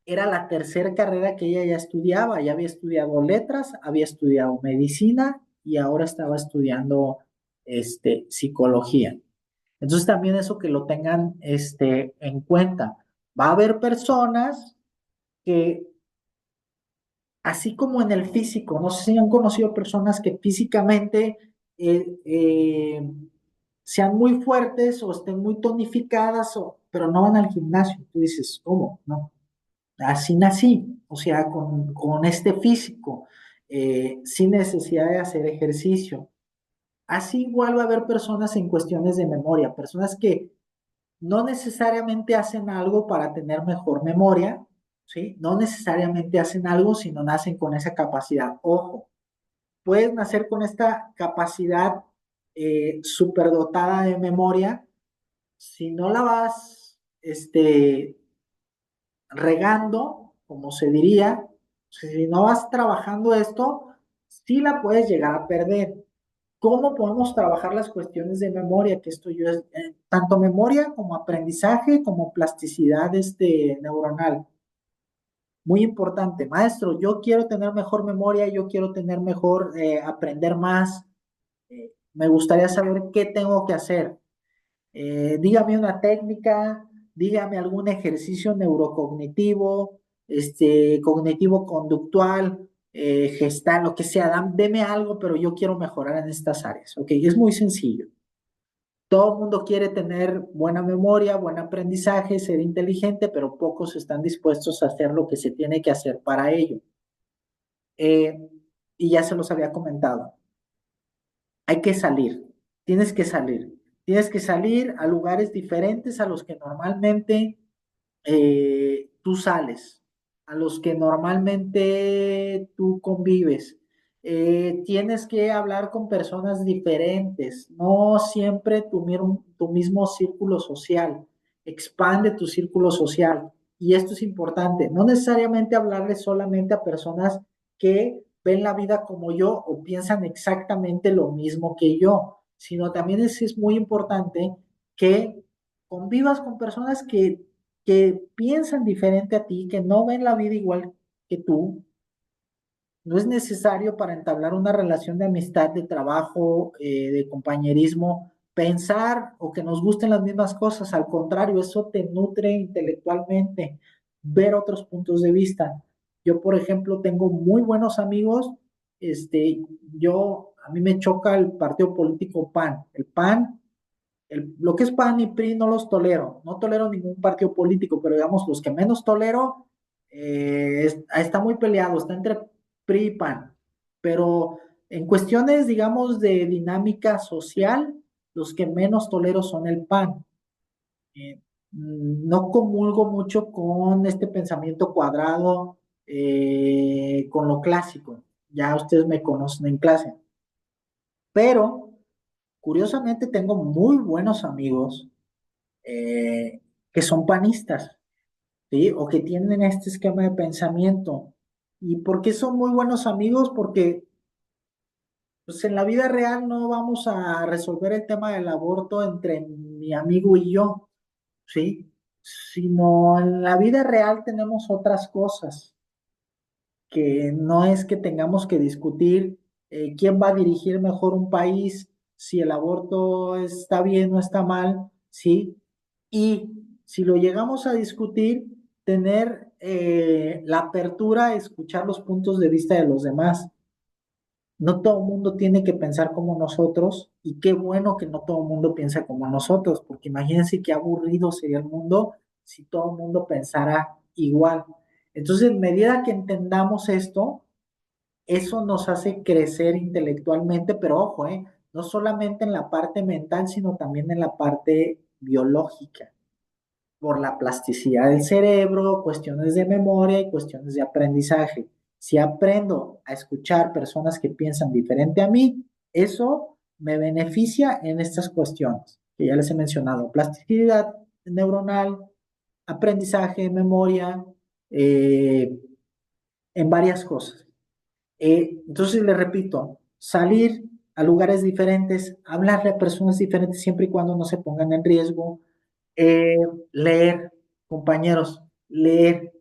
[SPEAKER 1] Era la tercera carrera que ella ya estudiaba, ya había estudiado letras, había estudiado medicina y ahora estaba estudiando psicología. Entonces también eso que lo tengan en cuenta. Va a haber personas que, así como en el físico, no sé si han conocido personas que físicamente eh, eh, sean muy fuertes o estén muy tonificadas, pero no van al gimnasio. Tú dices, ¿cómo? No, así nací, o sea, con este físico, sin necesidad de hacer ejercicio. Así igual va a haber personas en cuestiones de memoria, personas que no necesariamente hacen algo para tener mejor memoria, ¿sí? No necesariamente hacen algo, sino nacen con esa capacidad. Ojo, puedes nacer con esta capacidad superdotada de memoria, si no la vas regando, como se diría, si no vas trabajando esto, sí la puedes llegar a perder. ¿Cómo podemos trabajar las cuestiones de memoria? Que esto yo es tanto memoria como aprendizaje, como plasticidad neuronal. Muy importante, maestro, yo quiero tener mejor memoria, yo quiero tener mejor, aprender más. Me gustaría saber qué tengo que hacer. Dígame una técnica, dígame algún ejercicio neurocognitivo, cognitivo conductual, gestal, lo que sea, deme algo, pero yo quiero mejorar en estas áreas. Ok, es muy sencillo. Todo el mundo quiere tener buena memoria, buen aprendizaje, ser inteligente, pero pocos están dispuestos a hacer lo que se tiene que hacer para ello. Eh, y ya se los había comentado. Hay que salir, tienes que salir, tienes que salir a lugares diferentes a los que normalmente tú sales, a los que normalmente tú convives. Tienes que hablar con personas diferentes, no siempre tu mismo círculo social. Expande tu círculo social. Y esto es importante, no necesariamente hablarle solamente a personas que ven la vida como yo o piensan exactamente lo mismo que yo, sino también es muy importante que convivas con personas que piensan diferente a ti, que no ven la vida igual que tú. No es necesario para entablar una relación de amistad, de trabajo, de compañerismo, pensar o que nos gusten las mismas cosas. Al contrario, eso te nutre intelectualmente, ver otros puntos de vista. Yo, por ejemplo, tengo muy buenos amigos. A mí me choca el partido político PAN. El PAN, lo que es PAN y PRI no los tolero. No tolero ningún partido político, pero digamos, los que menos tolero, está muy peleado, está entre PRI y PAN. Pero en cuestiones, digamos, de dinámica social, los que menos tolero son el PAN. No comulgo mucho con este pensamiento cuadrado, con lo clásico. Ya ustedes me conocen en clase. Pero, curiosamente, tengo muy buenos amigos que son panistas, ¿sí? O que tienen este esquema de pensamiento. ¿Y por qué son muy buenos amigos? Porque pues, en la vida real no vamos a resolver el tema del aborto entre mi amigo y yo, ¿sí? Sino en la vida real tenemos otras cosas que no es que tengamos que discutir quién va a dirigir mejor un país, si el aborto está bien o está mal, ¿sí? Y si lo llegamos a discutir, tener la apertura a escuchar los puntos de vista de los demás. No todo el mundo tiene que pensar como nosotros y qué bueno que no todo el mundo piensa como nosotros, porque imagínense qué aburrido sería el mundo si todo el mundo pensara igual. Entonces, en medida que entendamos esto, eso nos hace crecer intelectualmente, pero ojo, no solamente en la parte mental, sino también en la parte biológica por la plasticidad del cerebro, cuestiones de memoria y cuestiones de aprendizaje. Si aprendo a escuchar personas que piensan diferente a mí, eso me beneficia en estas cuestiones que ya les he mencionado: plasticidad neuronal, aprendizaje, memoria, eh, en varias cosas. Entonces, le repito, salir a lugares diferentes, hablarle a personas diferentes siempre y cuando no se pongan en riesgo, eh, leer, compañeros, leer.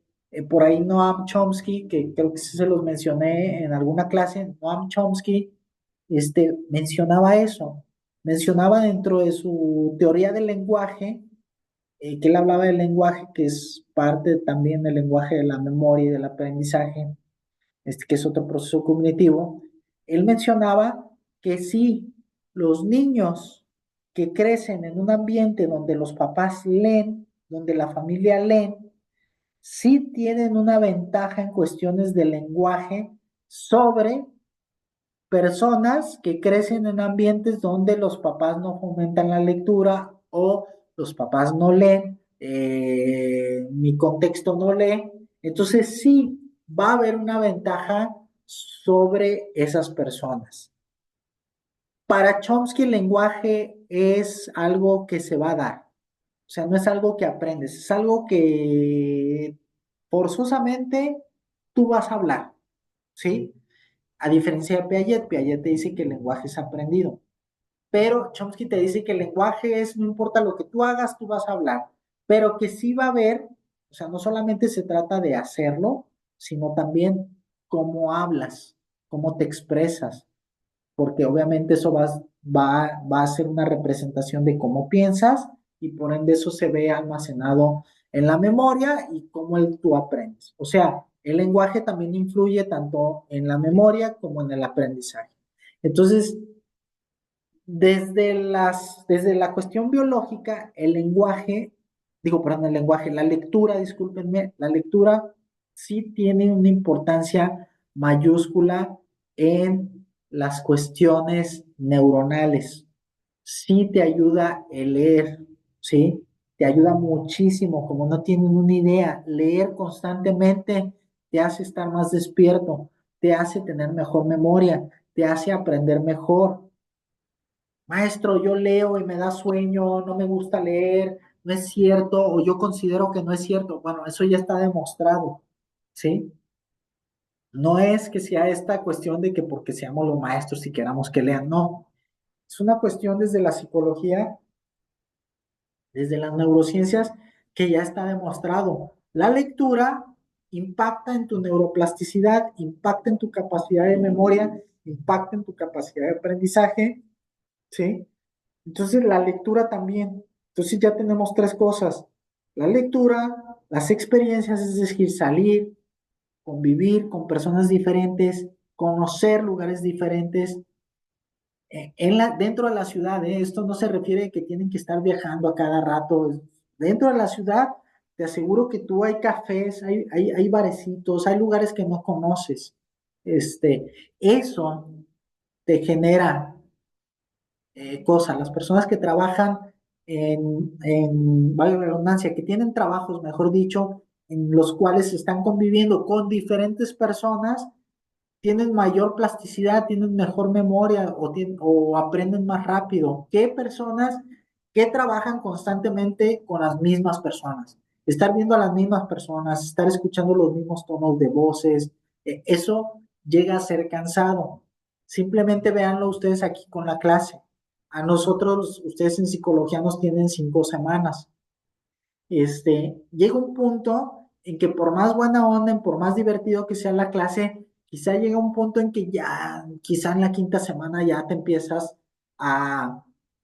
[SPEAKER 1] Por ahí Noam Chomsky, que creo que sí se los mencioné en alguna clase, Noam Chomsky, mencionaba eso, mencionaba dentro de su teoría del lenguaje, que él hablaba del lenguaje, que es parte también del lenguaje de la memoria y del aprendizaje, que es otro proceso cognitivo. Él mencionaba que si los niños que crecen en un ambiente donde los papás leen, donde la familia leen, sí tienen una ventaja en cuestiones de lenguaje sobre personas que crecen en ambientes donde los papás no fomentan la lectura o los papás no leen, mi contexto no lee, entonces sí va a haber una ventaja sobre esas personas. Para Chomsky el lenguaje es algo que se va a dar, o sea, no es algo que aprendes, es algo que forzosamente tú vas a hablar, ¿sí? A diferencia de Piaget, Piaget te dice que el lenguaje es aprendido, pero Chomsky te dice que el lenguaje es, no importa lo que tú hagas, tú vas a hablar, pero que sí va a haber, o sea, no solamente se trata de hacerlo, sino también cómo hablas, cómo te expresas, porque obviamente eso va a ser una representación de cómo piensas y por ende eso se ve almacenado en la memoria y cómo tú aprendes. O sea, el lenguaje también influye tanto en la memoria como en el aprendizaje. Entonces, desde la cuestión biológica, el lenguaje, digo, perdón, el lenguaje, la lectura, discúlpenme, la lectura sí tiene una importancia mayúscula en las cuestiones neuronales. Sí te ayuda el leer, ¿sí? Te ayuda muchísimo, como no tienen una idea. Leer constantemente te hace estar más despierto, te hace tener mejor memoria, te hace aprender mejor. Maestro, yo leo y me da sueño, no me gusta leer, no es cierto, o yo considero que no es cierto. Bueno, eso ya está demostrado, ¿sí? No es que sea esta cuestión de que porque seamos los maestros y queramos que lean, no. Es una cuestión desde la psicología, desde las neurociencias, que ya está demostrado. La lectura impacta en tu neuroplasticidad, impacta en tu capacidad de memoria, impacta en tu capacidad de aprendizaje, ¿sí? Entonces, la lectura también. Entonces, ya tenemos tres cosas. La lectura, las experiencias, es decir, salir, convivir con personas diferentes, conocer lugares diferentes. Dentro de la ciudad, esto no se refiere a que tienen que estar viajando a cada rato. Dentro de la ciudad, te aseguro que tú hay cafés, hay barecitos, hay lugares que no conoces. Eso te genera cosas. Las personas que trabajan vaya la redundancia, que tienen trabajos, mejor dicho, en los cuales están conviviendo con diferentes personas, tienen mayor plasticidad, tienen mejor memoria o aprenden más rápido que personas que trabajan constantemente con las mismas personas. Estar viendo a las mismas personas, estar escuchando los mismos tonos de voces, eso llega a ser cansado. Simplemente véanlo ustedes aquí con la clase. A nosotros, ustedes en psicología nos tienen 5 semanas. Llega un punto en que por más buena onda, por más divertido que sea la clase, quizá llega un punto en que ya, quizá en la quinta semana ya te empiezas a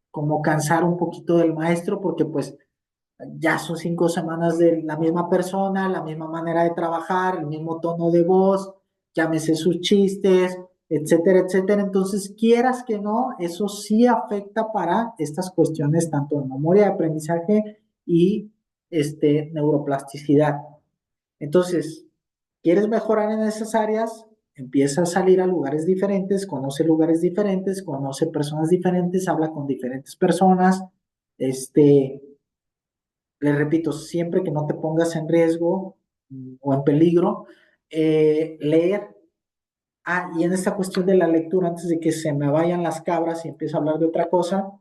[SPEAKER 1] como cansar un poquito del maestro, porque pues ya son 5 semanas de la misma persona, la misma manera de trabajar, el mismo tono de voz, llámese sus chistes, etcétera, etcétera. Entonces, quieras que no, eso sí afecta para estas cuestiones tanto de memoria de aprendizaje y neuroplasticidad. Entonces, ¿quieres mejorar en esas áreas? Empieza a salir a lugares diferentes, conoce personas diferentes, habla con diferentes personas, este, les repito, siempre que no te pongas en riesgo o en peligro, leer. Ah, y en esta cuestión de la lectura, antes de que se me vayan las cabras y empiezo a hablar de otra cosa,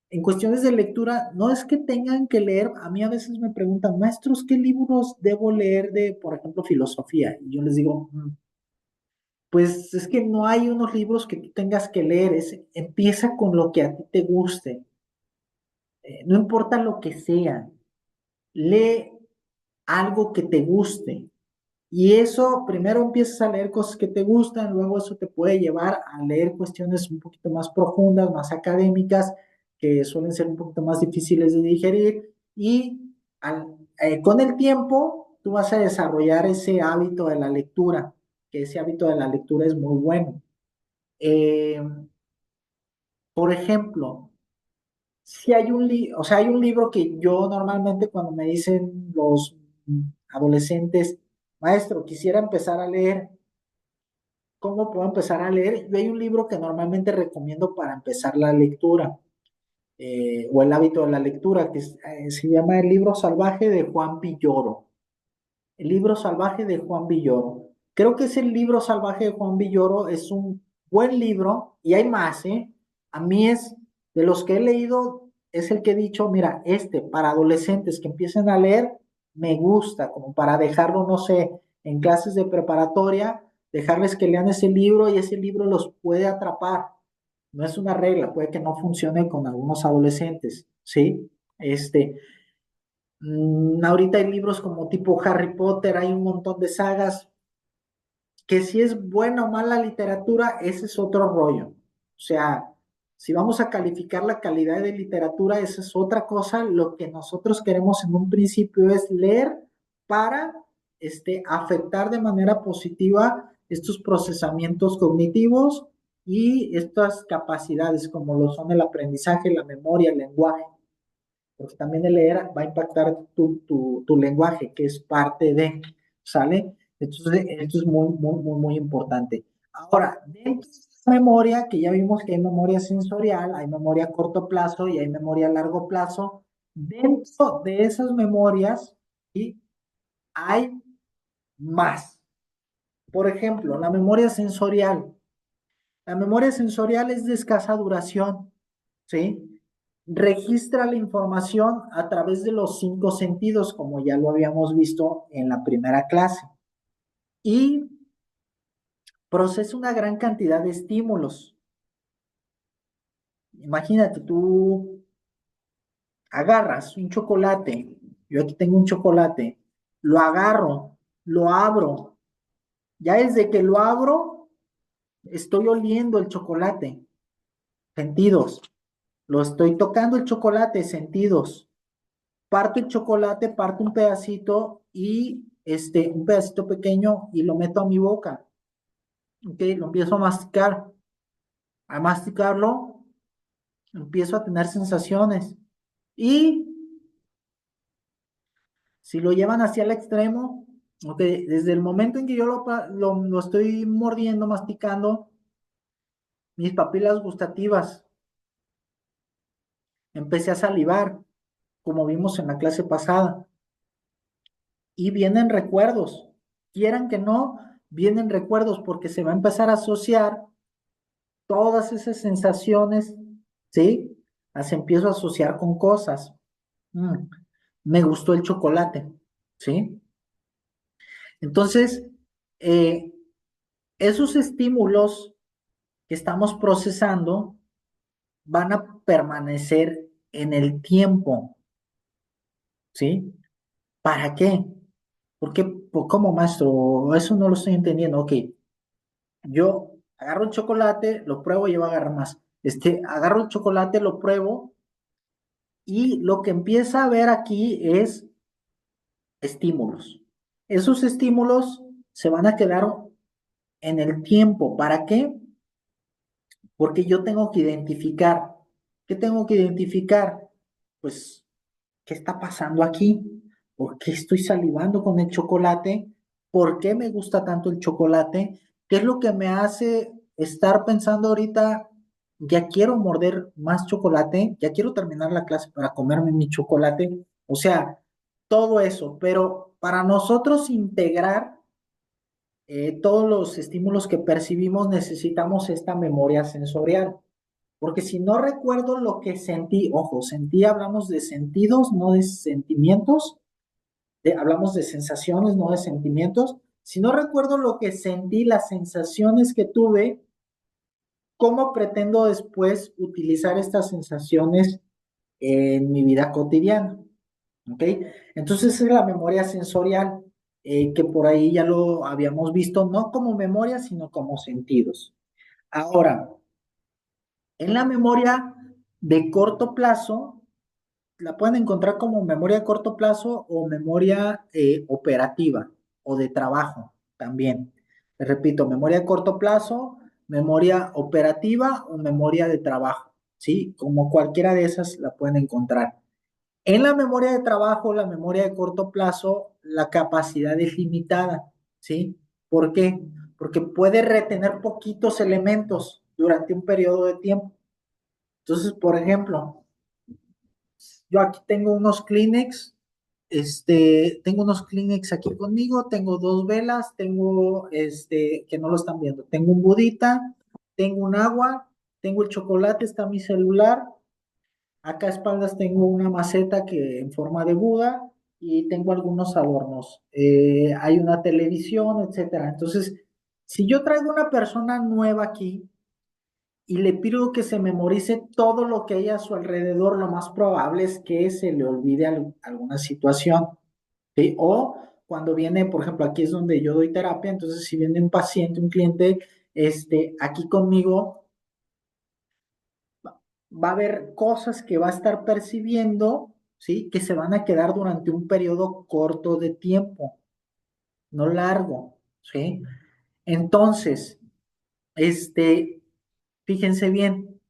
[SPEAKER 1] en cuestiones de lectura, no es que tengan que leer, a mí a veces me preguntan, maestros, ¿qué libros debo leer de, por ejemplo, filosofía? Y yo les digo, pues es que no hay unos libros que tú tengas que leer, empieza con lo que a ti te guste, no importa lo que sea, lee algo que te guste. Y eso, primero empiezas a leer cosas que te gustan, luego eso te puede llevar a leer cuestiones un poquito más profundas, más académicas, que suelen ser un poquito más difíciles de digerir. Y con el tiempo, tú vas a desarrollar ese hábito de la lectura, que ese hábito de la lectura es muy bueno. Eh, por ejemplo, si hay o sea, hay un libro que yo normalmente cuando me dicen los adolescentes, maestro, quisiera empezar a leer, ¿cómo puedo empezar a leer? Yo hay un libro que normalmente recomiendo para empezar la lectura. o el hábito de la lectura, se llama El libro salvaje de Juan Villoro. El libro salvaje de Juan Villoro. Creo que ese libro salvaje de Juan Villoro es un buen libro y hay más, ¿eh? A mí es, de los que he leído, es el que he dicho, mira, para adolescentes que empiecen a leer, me gusta, como para dejarlo, no sé, en clases de preparatoria, dejarles que lean ese libro y ese libro los puede atrapar. No es una regla, puede que no funcione con algunos adolescentes, ¿sí? Este, ahorita hay libros como tipo Harry Potter, hay un montón de sagas, que si es buena o mala literatura, ese es otro rollo. O sea, si vamos a calificar la calidad de literatura, esa es otra cosa. Lo que nosotros queremos en un principio es leer para afectar de manera positiva estos procesamientos cognitivos y estas capacidades como lo son el aprendizaje, la memoria, el lenguaje, porque también el leer va a impactar tu lenguaje, que es parte de, ¿sale? Entonces, esto es muy, muy, muy, muy importante. Ahora, dentro de esta memoria, que ya vimos que hay memoria sensorial, hay memoria a corto plazo y hay memoria a largo plazo, dentro de esas memorias, ¿sí?, hay más. Por ejemplo, la memoria sensorial. La memoria sensorial es de escasa duración, ¿sí? Registra la información a través de los cinco sentidos, como ya lo habíamos visto en la primera clase, y procesa una gran cantidad de estímulos. Imagínate, tú agarras un chocolate, yo aquí tengo un chocolate, lo agarro, lo abro, ya desde que lo abro, estoy oliendo el chocolate, sentidos, lo estoy tocando el chocolate, sentidos, parto el chocolate, parto un pedacito y un pedacito pequeño y lo meto a mi boca. Ok, lo empiezo a masticar. A masticarlo, empiezo a tener sensaciones. Y si lo llevan hacia el extremo, ok, desde el momento en que yo lo estoy mordiendo, masticando, mis papilas gustativas, empecé a salivar, como vimos en la clase pasada. Y vienen recuerdos. Quieran que no, vienen recuerdos porque se va a empezar a asociar todas esas sensaciones, ¿sí? Las empiezo a asociar con cosas. Mm, me gustó el chocolate, ¿sí? Entonces, eh, esos estímulos que estamos procesando van a permanecer en el tiempo, ¿sí? ¿Para qué? Porque, ¿cómo, maestro? Eso no lo estoy entendiendo. Ok, yo agarro el chocolate, lo pruebo y yo voy a agarrar más. Agarro el chocolate, lo pruebo y lo que empieza a ver aquí es estímulos. Esos estímulos se van a quedar en el tiempo. ¿Para qué? Porque yo tengo que identificar. ¿Qué tengo que identificar? Pues, ¿qué está pasando aquí? ¿Por qué estoy salivando con el chocolate? ¿Por qué me gusta tanto el chocolate? ¿Qué es lo que me hace estar pensando ahorita, ya quiero morder más chocolate, ya quiero terminar la clase para comerme mi chocolate? O sea, todo eso, pero para nosotros integrar todos los estímulos que percibimos necesitamos esta memoria sensorial. Porque si no recuerdo lo que sentí, ojo, sentí, hablamos de sentidos, no de sentimientos, hablamos de sensaciones, no de sentimientos. Si no recuerdo lo que sentí, las sensaciones que tuve, ¿cómo pretendo después utilizar estas sensaciones en mi vida cotidiana? ¿Ok? Entonces es la memoria sensorial, que por ahí ya lo habíamos visto, no como memoria, sino como sentidos. Ahora, en la memoria de corto plazo, la pueden encontrar como memoria a corto plazo o memoria operativa o de trabajo también. Les repito, memoria a corto plazo, memoria operativa o memoria de trabajo, ¿sí? Como cualquiera de esas la pueden encontrar. En la memoria de trabajo, la memoria de corto plazo, la capacidad es limitada, ¿sí? ¿Por qué? Porque puede retener poquitos elementos durante un periodo de tiempo. Entonces, por ejemplo, Yo aquí tengo unos Kleenex, tengo unos Kleenex aquí conmigo, tengo dos velas, tengo, que no lo están viendo, tengo un budita, tengo un agua, tengo el chocolate, está mi celular, acá a espaldas tengo una maceta que en forma de Buda y tengo algunos adornos. Hay una televisión, etcétera. Entonces, si yo traigo una persona nueva aquí y le pido que se memorice todo lo que hay a su alrededor, lo más probable es que se le olvide alguna situación, ¿sí? O cuando viene, por ejemplo, aquí es donde yo doy terapia, entonces si viene un paciente, un cliente, aquí conmigo, va a haber cosas que va a estar percibiendo, ¿sí? Que se van a quedar durante un periodo corto de tiempo, no largo, ¿sí? Entonces, fíjense bien,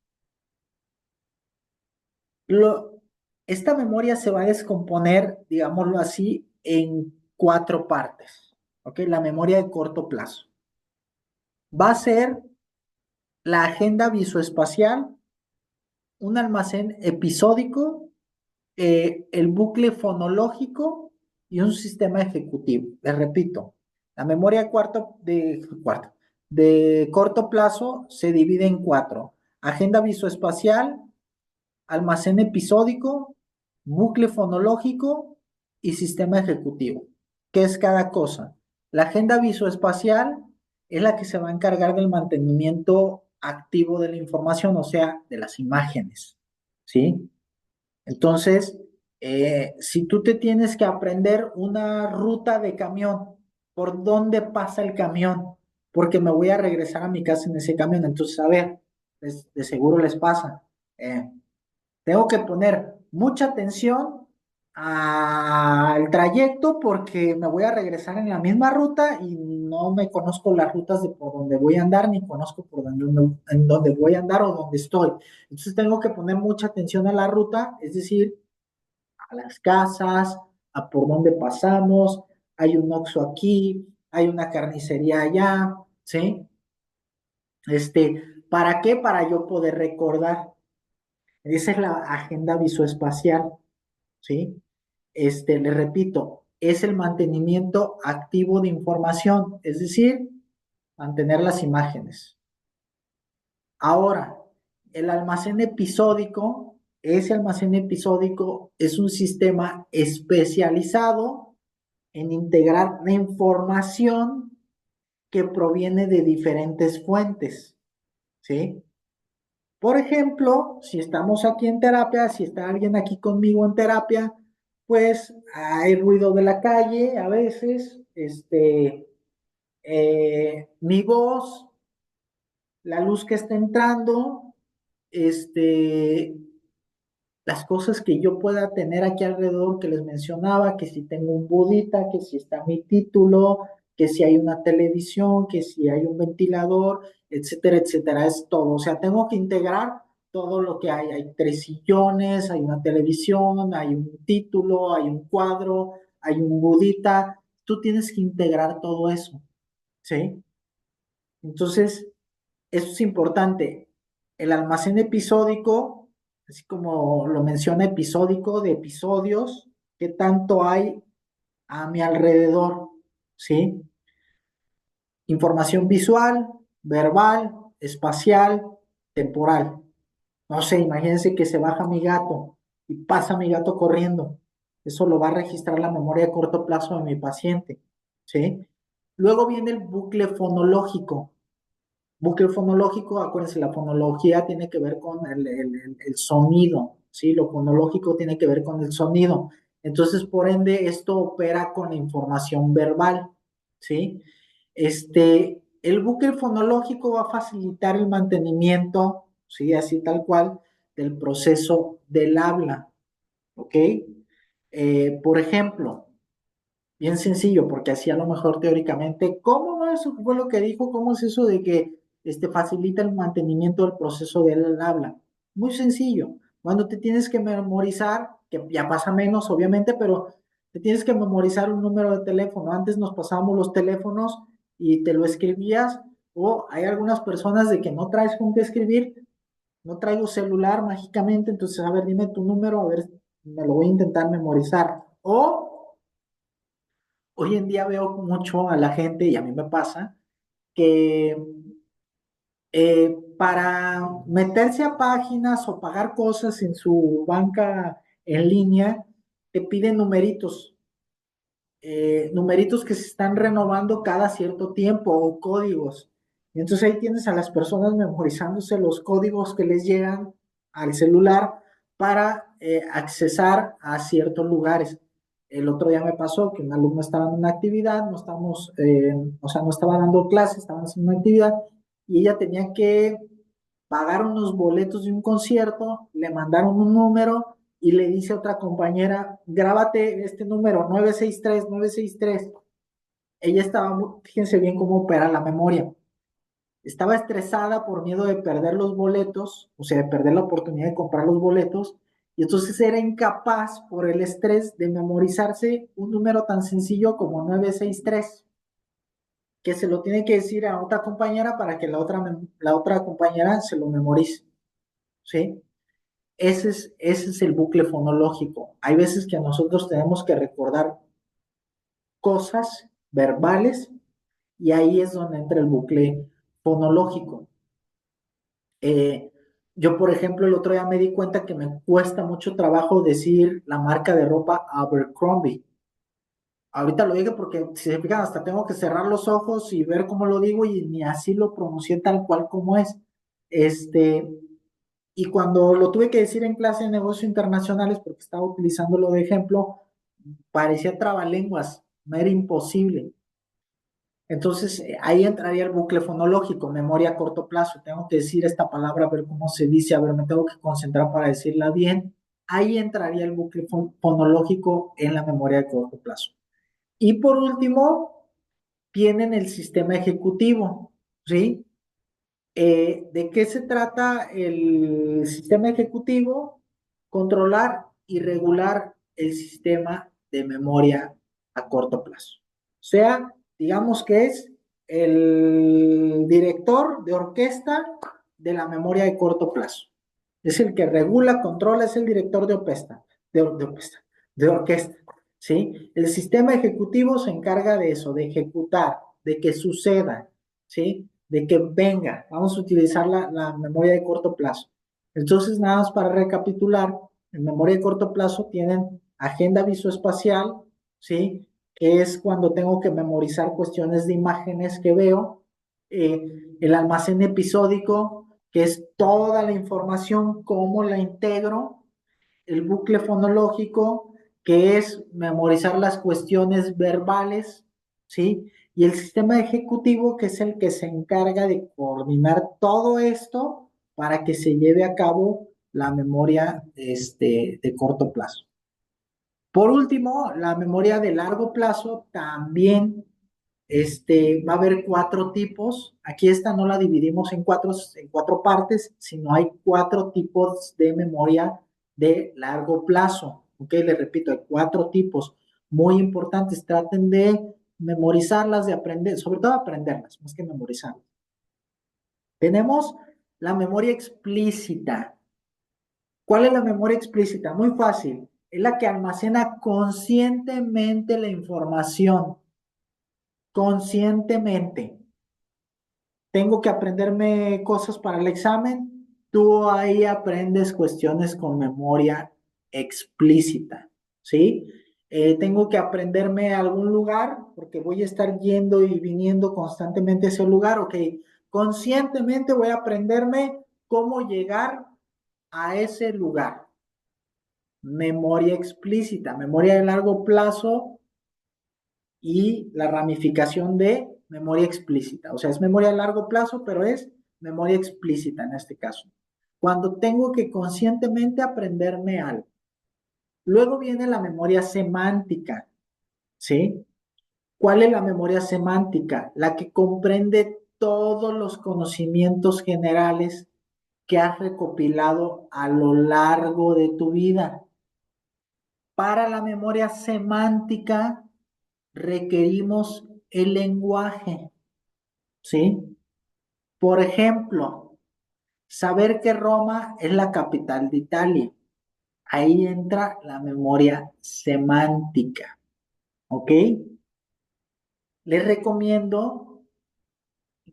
[SPEAKER 1] lo, esta memoria se va a descomponer, digámoslo así, en cuatro partes, ¿ok? La memoria de corto plazo. Va a ser la agenda visoespacial, un almacén episódico, el bucle fonológico y un sistema ejecutivo. Les repito, la memoria de corto plazo se divide en cuatro. Agenda visoespacial, almacén episódico, bucle fonológico y sistema ejecutivo. ¿Qué es cada cosa? La agenda visoespacial es la que se va a encargar del mantenimiento activo de la información, o sea, de las imágenes, ¿sí? Entonces, si tú te tienes que aprender una ruta de camión, ¿por dónde pasa el camión? Porque me voy a regresar a mi casa en ese camión. Entonces, a ver, de seguro les pasa. Eh, Tengo que poner mucha atención al trayecto porque me voy a regresar en la misma ruta y no me conozco las rutas de por donde voy a andar, ni conozco por donde, en dónde voy a andar o dónde estoy. Entonces tengo que poner mucha atención a la ruta, es decir, a las casas, a por dónde pasamos, hay un Oxxo aquí, hay una carnicería allá, ¿sí? ¿Para qué? Para yo poder recordar. Esa es la agenda visoespacial. ¿Sí? Le repito, es el mantenimiento activo de información, es decir, mantener las imágenes. Ahora, el almacén episódico, ese almacén episódico es un sistema especializado en integrar la información que proviene de diferentes fuentes, ¿sí? Por ejemplo, si estamos aquí en terapia, si está alguien aquí conmigo en terapia, pues hay ruido de la calle a veces, mi voz, la luz que está entrando, este, las cosas que yo pueda tener aquí alrededor que les mencionaba, que si tengo un budita, que si está mi título, que si hay una televisión, que si hay un ventilador, etcétera, etcétera, es todo. O sea, tengo que integrar todo lo que hay. Hay tres sillones, hay una televisión, hay un título, hay un cuadro, hay un budita. Tú tienes que integrar todo eso, ¿sí? Entonces, eso es importante. El almacén episódico, así como lo menciona episódico, de episodios, ¿qué tanto hay a mi alrededor? ¿Sí? Información visual, verbal, espacial, temporal. No sé, imagínense que se baja mi gato y pasa mi gato corriendo. Eso lo va a registrar la memoria a corto plazo de mi paciente. ¿Sí? Luego viene el bucle fonológico. Bucle fonológico, acuérdense, la fonología tiene que ver con el sonido, ¿sí? Lo fonológico tiene que ver con el sonido. Entonces, por ende, esto opera con la información verbal, ¿sí? El bucle fonológico va a facilitar el mantenimiento, ¿sí? Así tal cual, del proceso del habla, ¿ok? Por ejemplo, bien sencillo, porque así a lo mejor teóricamente, ¿cómo no? Eso fue lo que dijo, ¿cómo es eso de que facilita el mantenimiento del proceso del habla? Muy sencillo. Cuando te tienes que memorizar, que ya pasa menos, obviamente, pero te tienes que memorizar un número de teléfono. Antes nos pasábamos los teléfonos y te lo escribías, o hay algunas personas de que no traes con qué escribir, no traigo celular mágicamente, entonces, a ver, dime tu número, a ver, me lo voy a intentar memorizar. O hoy en día veo mucho a la gente, y a mí me pasa, que para meterse a páginas o pagar cosas en su banca en línea, te piden numeritos que se están renovando cada cierto tiempo o códigos. Y entonces ahí tienes a las personas memorizándose los códigos que les llegan al celular para accesar a ciertos lugares. El otro día me pasó que un alumno estaba en una actividad, no estamos, o sea, no estaba dando clases, estaban haciendo una actividad y ella tenía que pagar unos boletos de un concierto, le mandaron un número y le dice a otra compañera, grábate este número, 963 963. Ella estaba, fíjense bien cómo opera la memoria. Estaba estresada por miedo de perder los boletos, o sea, de perder la oportunidad de comprar los boletos, y entonces era incapaz por el estrés de memorizarse un número tan sencillo como 963, que se lo tiene que decir a otra compañera para que la otra compañera se lo memorice, ¿sí? Ese es el bucle fonológico. Hay veces que nosotros tenemos que recordar cosas verbales y ahí es donde entra el bucle fonológico. Eh, yo, por ejemplo, el otro día me di cuenta que me cuesta mucho trabajo decir la marca de ropa Abercrombie. Ahorita lo digo porque, si se fijan, hasta tengo que cerrar los ojos y ver cómo lo digo y ni así lo pronuncié tal cual como es. Este, y cuando lo tuve que decir en clase de negocios internacionales, porque estaba utilizándolo de ejemplo, parecía trabalenguas, no era imposible. Entonces, ahí entraría el bucle fonológico, memoria a corto plazo. Tengo que decir esta palabra, a ver cómo se dice, a ver, me tengo que concentrar para decirla bien. Ahí entraría el bucle fonológico en la memoria de corto plazo. Y por último, tienen el sistema ejecutivo, ¿sí? ¿De qué se trata el sistema ejecutivo? Controlar y regular el sistema de memoria a corto plazo. O sea, digamos que es el director de orquesta de la memoria de corto plazo. Es el que regula, controla, es el director de orquesta, ¿sí? El sistema ejecutivo se encarga de eso, de ejecutar, de que suceda, ¿sí? De que venga. Vamos a utilizar la memoria de corto plazo. Entonces, nada más para recapitular, en memoria de corto plazo tienen agenda visoespacial, ¿sí? Que es cuando tengo que memorizar cuestiones de imágenes que veo. El almacén episódico, que es toda la información, cómo la integro. El bucle fonológico, que es memorizar las cuestiones verbales, ¿sí? Y el sistema ejecutivo, que es el que se encarga de coordinar todo esto para que se lleve a cabo la memoria de corto plazo. Por último, la memoria de largo plazo también va a haber cuatro tipos. Aquí esta no la dividimos en cuatro partes, sino hay cuatro tipos de memoria de largo plazo. Ok, les repito, hay cuatro tipos muy importantes. Traten de memorizarlas, de aprender, sobre todo aprenderlas, más que memorizarlas. Tenemos la memoria explícita. ¿Cuál es la memoria explícita? Muy fácil. Es la que almacena conscientemente la información. Conscientemente. Tengo que aprenderme cosas para el examen. Tú ahí aprendes cuestiones con memoria explícita. ¿Sí? Tengo que aprenderme algún lugar porque voy a estar yendo y viniendo constantemente a ese lugar. Ok, conscientemente voy a aprenderme cómo llegar a ese lugar. Memoria explícita, memoria de largo plazo y la ramificación de memoria explícita. O sea, es memoria a largo plazo, pero es memoria explícita en este caso. Cuando tengo que conscientemente aprenderme algo. Luego viene la memoria semántica, ¿sí? ¿Cuál es la memoria semántica? La que comprende todos los conocimientos generales que has recopilado a lo largo de tu vida. Para la memoria semántica requerimos el lenguaje, ¿sí? Por ejemplo, saber que Roma es la capital de Italia. Ahí entra la memoria semántica, ¿ok? Les recomiendo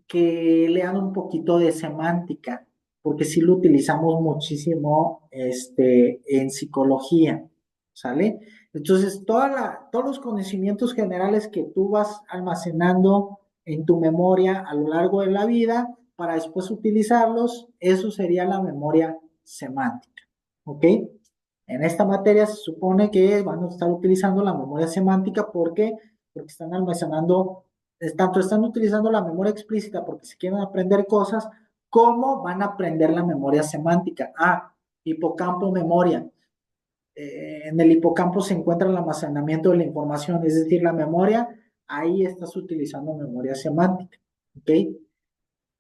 [SPEAKER 1] que lean un poquito de semántica, porque sí lo utilizamos muchísimo en psicología, ¿sale? Entonces, todos los conocimientos generales que tú vas almacenando en tu memoria a lo largo de la vida para después utilizarlos, eso sería la memoria semántica, ¿ok? En esta materia se supone que van a estar utilizando la memoria semántica porque están almacenando tanto están utilizando la memoria explícita porque si quieren aprender cosas, como van a aprender la memoria semántica. Hipocampo, memoria. En el hipocampo se encuentra el almacenamiento de la información, es decir, la memoria, ahí estás utilizando memoria semántica. ¿Ok?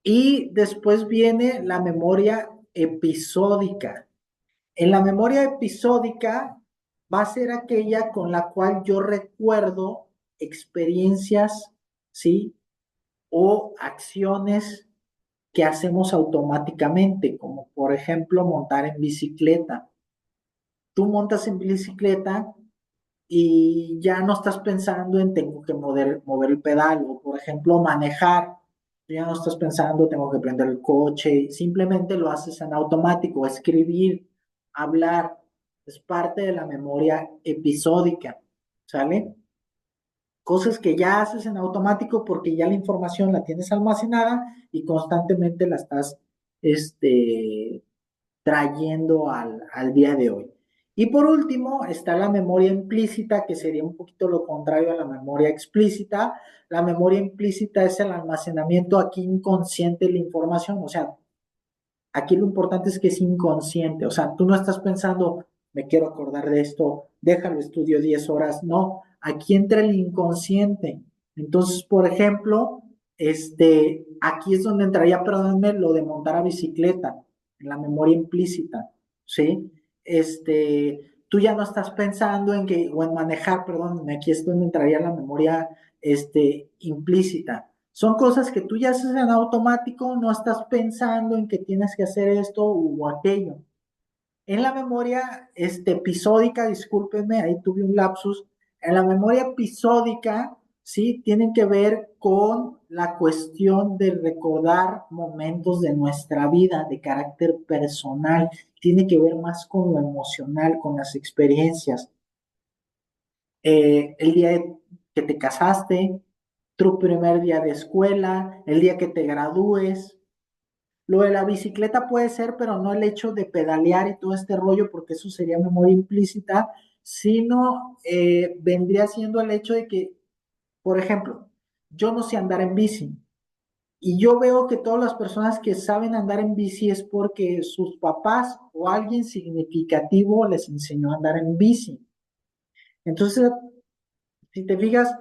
[SPEAKER 1] Y después viene la memoria episódica. En la memoria episódica va a ser aquella con la cual yo recuerdo experiencias, ¿sí? O acciones que hacemos automáticamente, como por ejemplo montar en bicicleta. Tú montas en bicicleta y ya no estás pensando en tengo que mover el pedal o por ejemplo manejar. Ya no estás pensando tengo que prender el coche, simplemente lo haces en automático. Escribir, hablar, es parte de la memoria episódica, ¿sale? Cosas que ya haces en automático porque ya la información la tienes almacenada y constantemente la estás este, trayendo al día de hoy. Y por último está la memoria implícita, que sería un poquito lo contrario a la memoria explícita. La memoria implícita es el almacenamiento aquí inconsciente de la información, o sea, aquí lo importante es que es inconsciente, o sea, tú no estás pensando, me quiero acordar de esto, déjalo, estudio 10 horas, no, aquí entra el inconsciente. Entonces, por ejemplo, aquí es donde entraría, perdónenme, lo de montar a bicicleta, en la memoria implícita, ¿sí? Tú ya no estás pensando en que, o en manejar, perdón, aquí es donde entraría la memoria, implícita. Son cosas que tú ya haces en automático, no estás pensando en que tienes que hacer esto o aquello. En la memoria episódica, discúlpenme, ahí tuve un lapsus. En la memoria episódica, sí, tienen que ver con la cuestión de recordar momentos de nuestra vida de carácter personal. Tiene que ver más con lo emocional, con las experiencias. El día que te casaste, tu primer día de escuela, el día que te gradúes. Lo de la bicicleta puede ser, pero no el hecho de pedalear y todo este rollo, porque eso sería memoria implícita, sino vendría siendo el hecho de que, por ejemplo, yo no sé andar en bici. Y yo veo que todas las personas que saben andar en bici es porque sus papás o alguien significativo les enseñó a andar en bici. Entonces, si te fijas,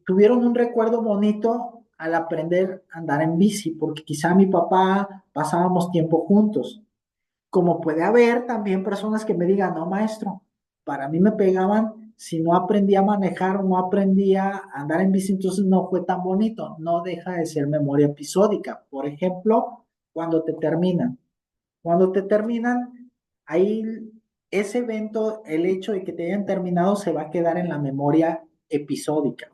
[SPEAKER 1] tuvieron un recuerdo bonito al aprender a andar en bici, porque quizá mi papá pasábamos tiempo juntos. Como puede haber también personas que me digan, no, maestro, para mí me pegaban si no aprendí a manejar o no aprendí a andar en bici, entonces no fue tan bonito. No deja de ser memoria episódica. Por ejemplo, cuando te terminan. Cuando te terminan, ahí ese evento, el hecho de que te hayan terminado, se va a quedar en la memoria episódica.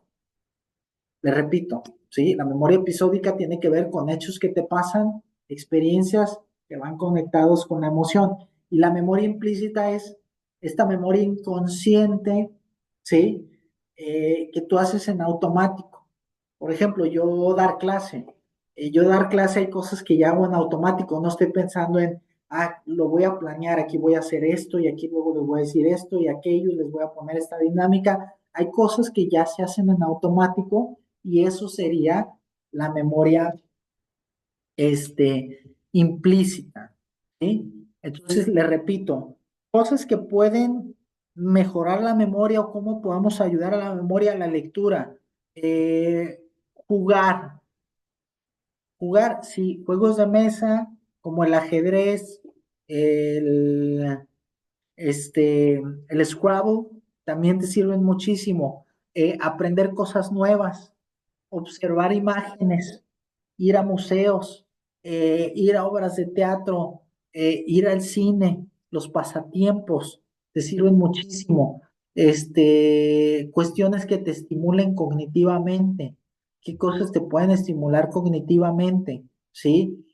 [SPEAKER 1] Le repito, ¿sí? La memoria episódica tiene que ver con hechos que te pasan, experiencias que van conectados con la emoción. Y la memoria implícita es esta memoria inconsciente, ¿sí? Que tú haces en automático. Por ejemplo, yo dar clase hay cosas que ya hago en automático, no estoy pensando en, lo voy a planear, aquí voy a hacer esto y aquí luego les voy a decir esto y aquello y les voy a poner esta dinámica. Hay cosas que ya se hacen en automático y eso sería la memoria implícita, ¿sí? Entonces, le repito, cosas que pueden mejorar la memoria o cómo podamos ayudar a la memoria, la lectura, eh, jugar, sí, juegos de mesa como el ajedrez, el, el Scrabble, también te sirven muchísimo. Aprender cosas nuevas, observar imágenes, ir a museos, ir a obras de teatro, ir al cine. los pasatiempos te sirven muchísimo. Cuestiones que te estimulen cognitivamente. ¿Qué cosas te pueden estimular cognitivamente? ¿Sí?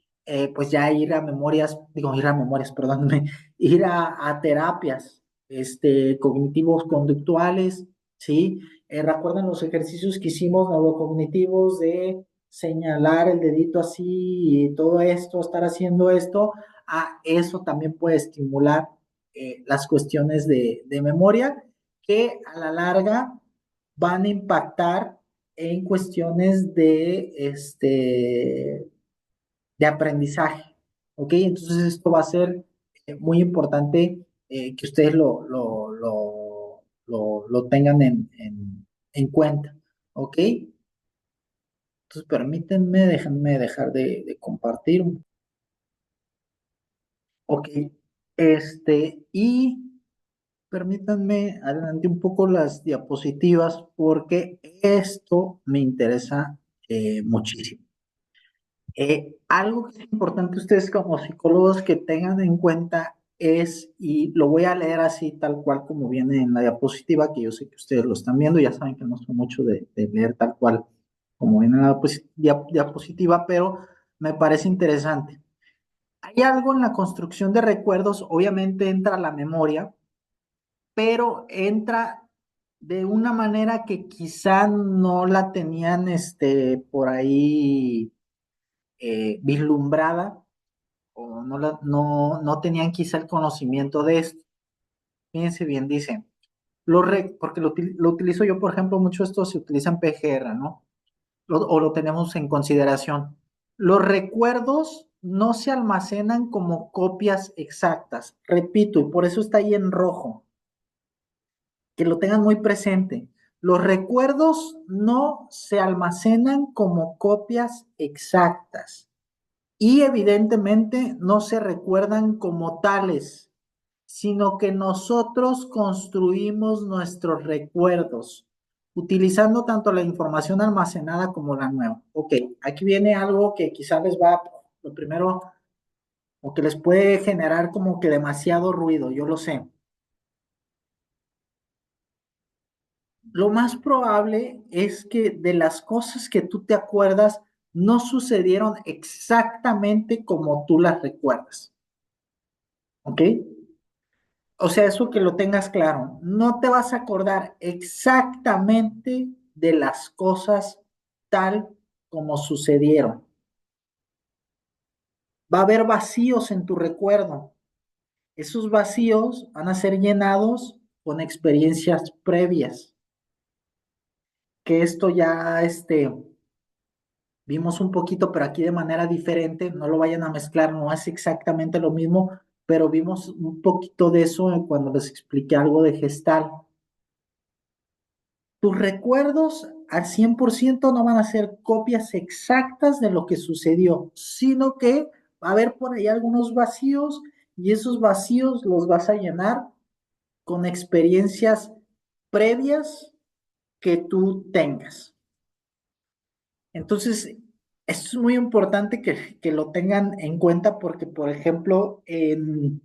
[SPEAKER 1] Pues ya ir a memorias, perdónme, ir a terapias, cognitivos conductuales, ¿sí? ¿Recuerdan los ejercicios que hicimos neurocognitivos de señalar el dedito así y todo esto, estar haciendo esto? Eso también puede estimular las cuestiones de memoria que a la larga van a impactar en cuestiones de aprendizaje, ¿ok? Entonces esto va a ser muy importante que ustedes lo tengan en cuenta, ¿ok? Entonces permítanme, déjenme dejar de compartir. Ok, y permítanme adelante un poco las diapositivas porque esto me interesa muchísimo. Algo que es importante ustedes como psicólogos que tengan en cuenta es, y lo voy a leer así tal cual como viene en la diapositiva, que yo sé que ustedes lo están viendo, ya saben que no soy mucho de leer tal cual como viene en la diapositiva, pero me parece interesante. Hay algo en la construcción de recuerdos, obviamente entra la memoria, pero entra de una manera que quizá no la tenían por ahí vislumbrada o no tenían quizá el conocimiento de esto. Fíjense bien, dice, porque lo utilizo yo, por ejemplo, mucho esto se utiliza en PGR, ¿no? O lo tenemos en consideración. Los recuerdos no se almacenan como copias exactas. Repito, y por eso está ahí en rojo, que lo tengan muy presente. Los recuerdos no se almacenan como copias exactas y evidentemente no se recuerdan como tales, sino que nosotros construimos nuestros recuerdos, utilizando tanto la información almacenada como la nueva. Ok, aquí viene algo que quizás lo primero, o que les puede generar como que demasiado ruido, yo lo sé. Lo más probable es que de las cosas que tú te acuerdas no sucedieron exactamente como tú las recuerdas, ¿ok? O sea, eso que lo tengas claro. No te vas a acordar exactamente de las cosas tal como sucedieron. Va a haber vacíos en tu recuerdo. Esos vacíos van a ser llenados con experiencias previas. Que esto ya, vimos un poquito, pero aquí de manera diferente. No lo vayan a mezclar, no es exactamente lo mismo, pero vimos un poquito de eso cuando les expliqué algo de Gestalt. Tus recuerdos al 100% no van a ser copias exactas de lo que sucedió, sino que va a haber por ahí algunos vacíos y esos vacíos los vas a llenar con experiencias previas que tú tengas. Entonces, esto es muy importante que lo tengan en cuenta porque, por ejemplo, en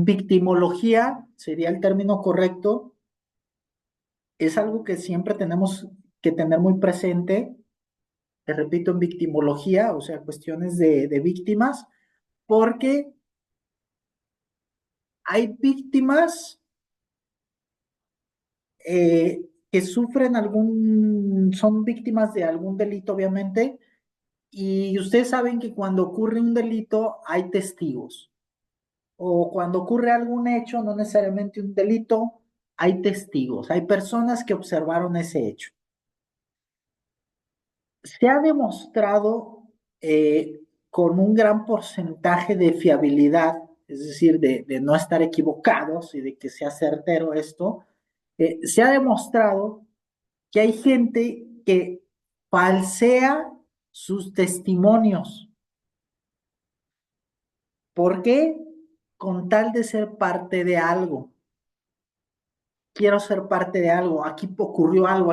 [SPEAKER 1] victimología, sería el término correcto, es algo que siempre tenemos que tener muy presente, te repito, en victimología, o sea, cuestiones de víctimas, porque hay víctimas que sufren son víctimas de algún delito, obviamente, y ustedes saben que cuando ocurre un delito hay testigos, o cuando ocurre algún hecho, no necesariamente un delito, hay testigos, hay personas que observaron ese hecho. Se ha demostrado con un gran porcentaje de fiabilidad, es decir, de no estar equivocados y de que sea certero esto, se ha demostrado que hay gente que falsea sus testimonios. ¿Por qué? Con tal de ser parte de algo. Quiero ser parte de algo, aquí ocurrió algo,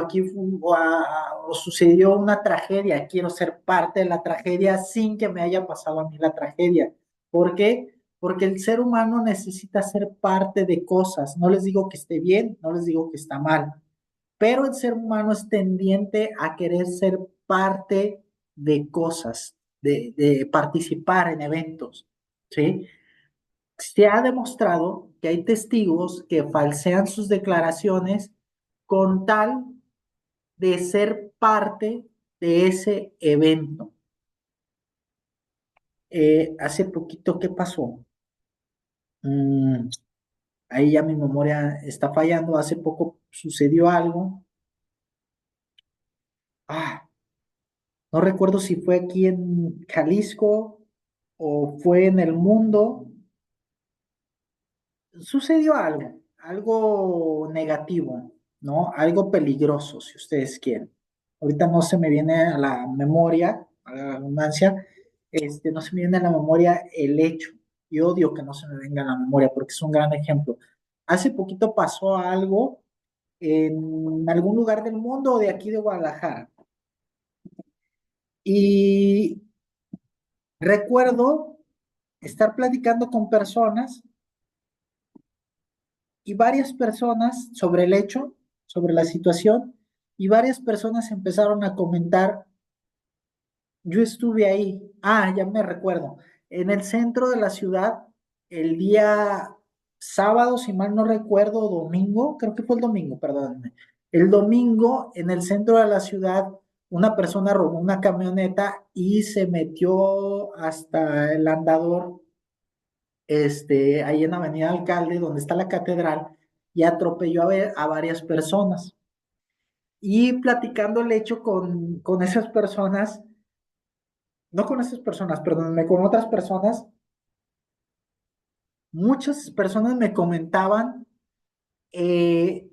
[SPEAKER 1] o sucedió una tragedia, quiero ser parte de la tragedia sin que me haya pasado a mí la tragedia. ¿Por qué? Porque el ser humano necesita ser parte de cosas. No les digo que esté bien, no les digo que está mal, pero el ser humano es tendiente a querer ser parte de cosas, de participar en eventos, ¿sí? Se ha demostrado que hay testigos que falsean sus declaraciones con tal de ser parte de ese evento. Hace poquito, ¿qué pasó? Mm, ahí ya mi memoria está fallando. Hace poco sucedió algo. Ah, no recuerdo si fue aquí en Jalisco o fue en el mundo. Sucedió algo, algo negativo, ¿no? Algo peligroso, si ustedes quieren. Ahorita no se me viene a la memoria, a la redundancia, no se me viene a la memoria el hecho. Y odio que no se me venga a la memoria porque es un gran ejemplo. Hace poquito pasó algo en algún lugar del mundo o de aquí de Guadalajara. Y recuerdo estar platicando con personas y varias personas sobre el hecho, sobre la situación, y varias personas empezaron a comentar, yo estuve ahí, ya me recuerdo, en el centro de la ciudad, el día sábado, si mal no recuerdo, domingo, creo que fue el domingo, perdónenme, el domingo en el centro de la ciudad, una persona robó una camioneta y se metió hasta el andador ahí en Avenida Alcalde, donde está la catedral, y atropelló a varias personas. Y platicando el hecho con esas personas, no con esas personas, perdónenme, con otras personas, muchas personas me comentaban eh,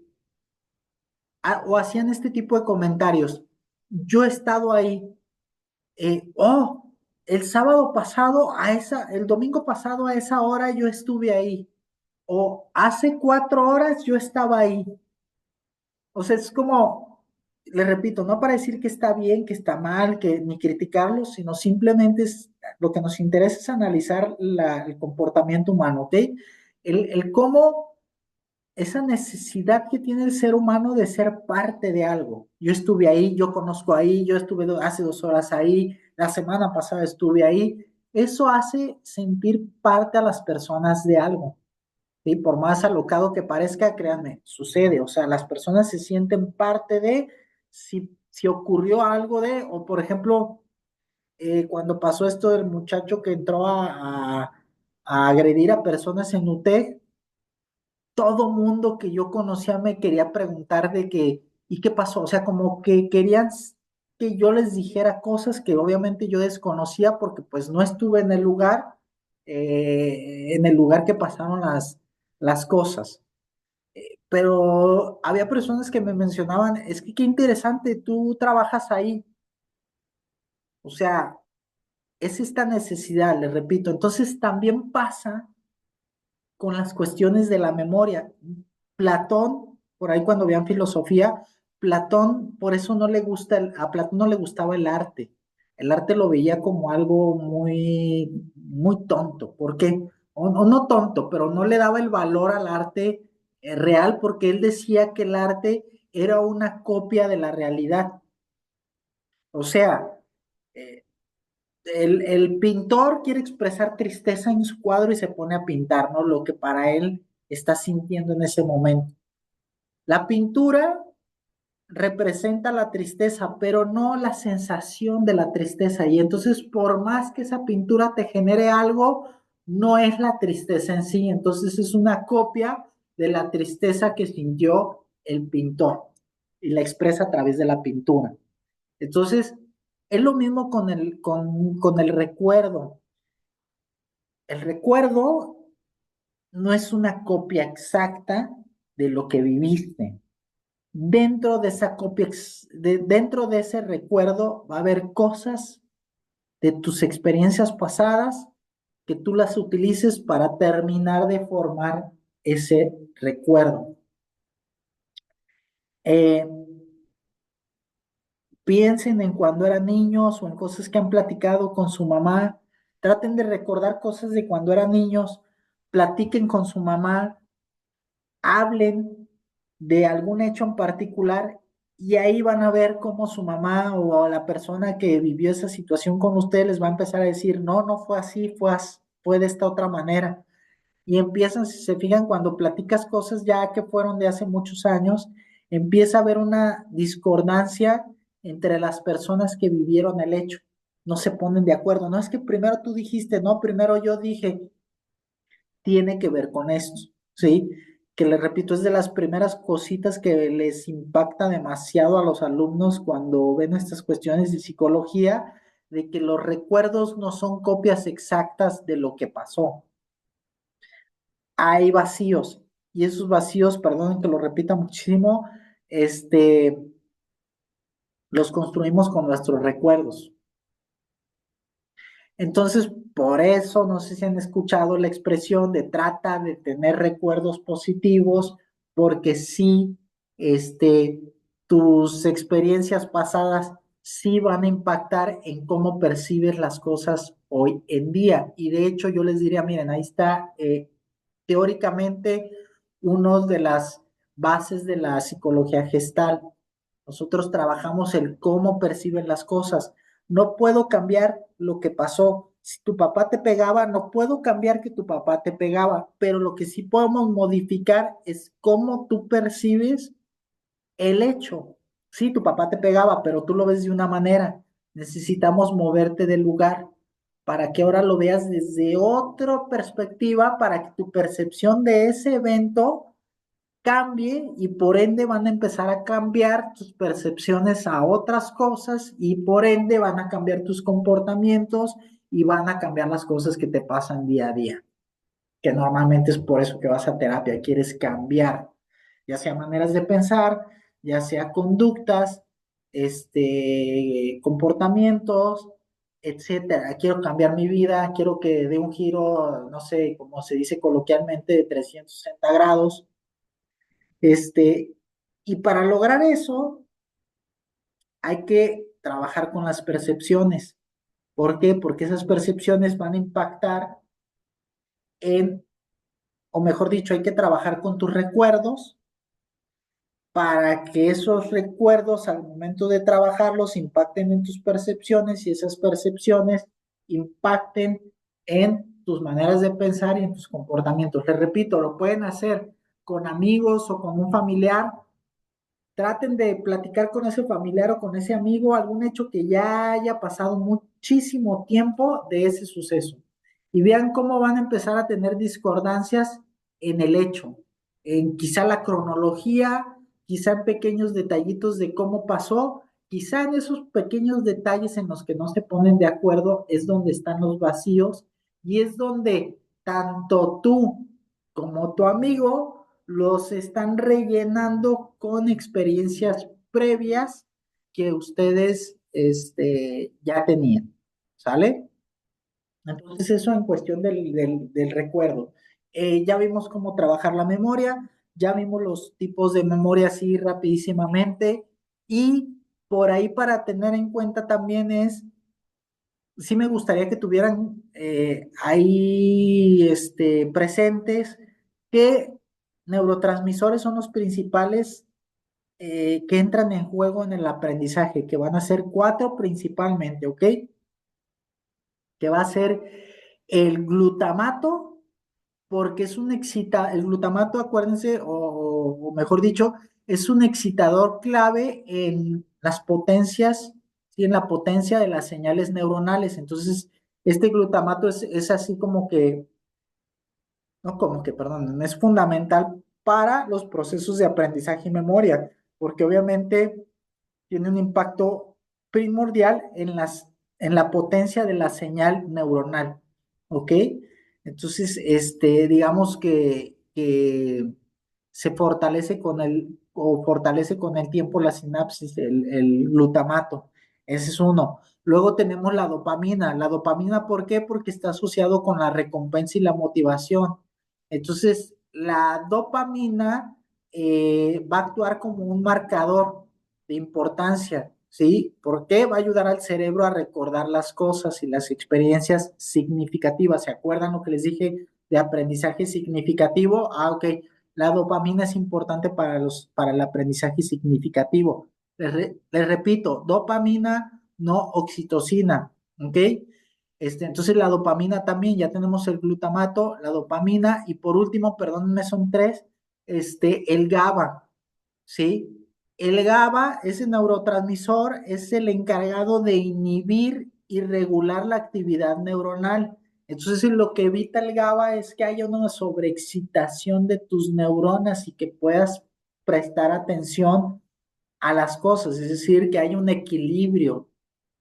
[SPEAKER 1] o hacían este tipo de comentarios. Yo he estado ahí. Oh, el sábado pasado el domingo pasado a esa hora yo estuve ahí. O hace 4 horas yo estaba ahí. O sea, es como, le repito, no para decir que está bien, que está mal, que ni criticarlo, sino simplemente lo que nos interesa es analizar el comportamiento humano, ¿ok? El cómo esa necesidad que tiene el ser humano de ser parte de algo. Yo estuve ahí, yo conozco ahí, yo estuve hace 2 horas ahí, la semana pasada estuve ahí. Eso hace sentir parte a las personas de algo. ¿Sí? Por más alocado que parezca, créanme, sucede. O sea, las personas se sienten parte de si ocurrió algo o por ejemplo, cuando pasó esto del muchacho que entró a agredir a personas en UTEC, todo mundo que yo conocía me quería preguntar de que, ¿y qué pasó? O sea, como que querían que yo les dijera cosas que obviamente yo desconocía porque pues no estuve en el lugar que pasaron las cosas. Pero había personas que me mencionaban, es que qué interesante, tú trabajas ahí. O sea, es esta necesidad, les repito. Entonces también pasa con las cuestiones de la memoria. Platón, por ahí cuando vean filosofía, Platón, por eso no le gusta, a Platón no le gustaba el arte. El arte lo veía como algo muy, muy tonto. ¿Por qué? O no tonto, pero no le daba el valor al arte real porque él decía que el arte era una copia de la realidad. O sea, eh, el pintor quiere expresar tristeza en su cuadro y se pone a pintar, ¿no? Lo que para él está sintiendo en ese momento. La pintura representa la tristeza, pero no la sensación de la tristeza. Y entonces, por más que esa pintura te genere algo, no es la tristeza en sí. Entonces, es una copia de la tristeza que sintió el pintor y la expresa a través de la pintura. Entonces, es lo mismo con el recuerdo. El recuerdo no es una copia exacta de lo que viviste. Dentro de esa copia, dentro de ese recuerdo va a haber cosas de tus experiencias pasadas que tú las utilices para terminar de formar ese recuerdo. Eh, Piensen en cuando eran niños o en cosas que han platicado con su mamá Traten de recordar cosas de cuando eran niños, platiquen con su mamá, hablen de algún hecho en particular y ahí van a ver cómo su mamá o la persona que vivió esa situación con ustedes les va a empezar a decir, no, no fue así, fue de esta otra manera. Y empiezan, si se fijan, cuando platicas cosas ya que fueron de hace muchos años, empieza a haber una discordancia entre las personas que vivieron el hecho. No se ponen de acuerdo. No es que primero tú dijiste, no, primero yo dije, tiene que ver con esto, ¿sí? Que les repito, es de las primeras cositas que les impacta demasiado a los alumnos cuando ven estas cuestiones de psicología, de que los recuerdos no son copias exactas de lo que pasó. Hay vacíos, y esos vacíos, perdonen que lo repita muchísimo, este, los construimos con nuestros recuerdos. Entonces, por eso, no sé si han escuchado la expresión de trata de tener recuerdos positivos, porque sí, este, tus experiencias pasadas sí van a impactar en cómo percibes las cosas hoy en día. Y de hecho, yo les diría, miren, ahí está teóricamente una de las bases de la psicología gestal. Nosotros trabajamos el cómo perciben las cosas. No puedo cambiar lo que pasó. Si tu papá te pegaba, no puedo cambiar que tu papá te pegaba, pero lo que sí podemos modificar es cómo tú percibes el hecho. Sí, tu papá te pegaba, pero tú lo ves de una manera. Necesitamos moverte del lugar para que ahora lo veas desde otra perspectiva, para que tu percepción de ese evento cambie y por ende van a empezar a cambiar tus percepciones a otras cosas y por ende van a cambiar tus comportamientos y van a cambiar las cosas que te pasan día a día, que normalmente es por eso que vas a terapia, quieres cambiar, ya sea maneras de pensar, ya sea conductas, comportamientos, etcétera. Quiero cambiar mi vida, quiero que dé un giro, no sé, como se dice coloquialmente, de 360 grados. Este, y para lograr eso, hay que trabajar con las percepciones. ¿Por qué? Porque esas percepciones van a impactar en, o mejor dicho, hay que trabajar con tus recuerdos para que esos recuerdos al momento de trabajarlos impacten en tus percepciones y esas percepciones impacten en tus maneras de pensar y en tus comportamientos. Les repito, lo pueden hacer con amigos o con un familiar. Traten de platicar con ese familiar o con ese amigo algún hecho que ya haya pasado muchísimo tiempo de ese suceso y vean cómo van a empezar a tener discordancias en el hecho, en quizá la cronología, quizá en pequeños detallitos de cómo pasó, quizá en esos pequeños detalles en los que no se ponen de acuerdo es donde están los vacíos y es donde tanto tú como tu amigo los están rellenando con experiencias previas que ustedes ya tenían, ¿sale? Entonces eso en cuestión del recuerdo. Ya vimos cómo trabajar la memoria, ya vimos los tipos de memoria así rapidísimamente y por ahí para tener en cuenta también es, sí me gustaría que tuvieran ahí presentes qué neurotransmisores son los principales que entran en juego en el aprendizaje, que van a ser cuatro principalmente, ¿ok? Que va a ser el glutamato, porque es un el glutamato, acuérdense, o mejor dicho, es un excitador clave en las potencias y en la potencia de las señales neuronales. Entonces, este glutamato es así como que, no como que, perdón, es fundamental para los procesos de aprendizaje y memoria, porque obviamente tiene un impacto primordial en la potencia de la señal neuronal, ¿ok? Entonces, digamos que se fortalece o fortalece con el tiempo la sinapsis, el glutamato. Ese es uno. Luego tenemos la dopamina. La dopamina, ¿por qué? Porque está asociado con la recompensa y la motivación. Entonces, la dopamina va a actuar como un marcador de importancia, ¿sí? ¿Por qué? Va a ayudar al cerebro a recordar las cosas y las experiencias significativas. ¿Se acuerdan lo que les dije de aprendizaje significativo? Ah, ok. La dopamina es importante para el aprendizaje significativo. Les repito, dopamina, no oxitocina, ¿ok? Entonces la dopamina también, ya tenemos el glutamato, la dopamina y por último, perdónenme, son tres, el GABA, ¿sí? El GABA, ese neurotransmisor, es el encargado de inhibir y regular la actividad neuronal. Entonces, lo que evita el GABA es que haya una sobreexcitación de tus neuronas y que puedas prestar atención a las cosas, es decir, que haya un equilibrio,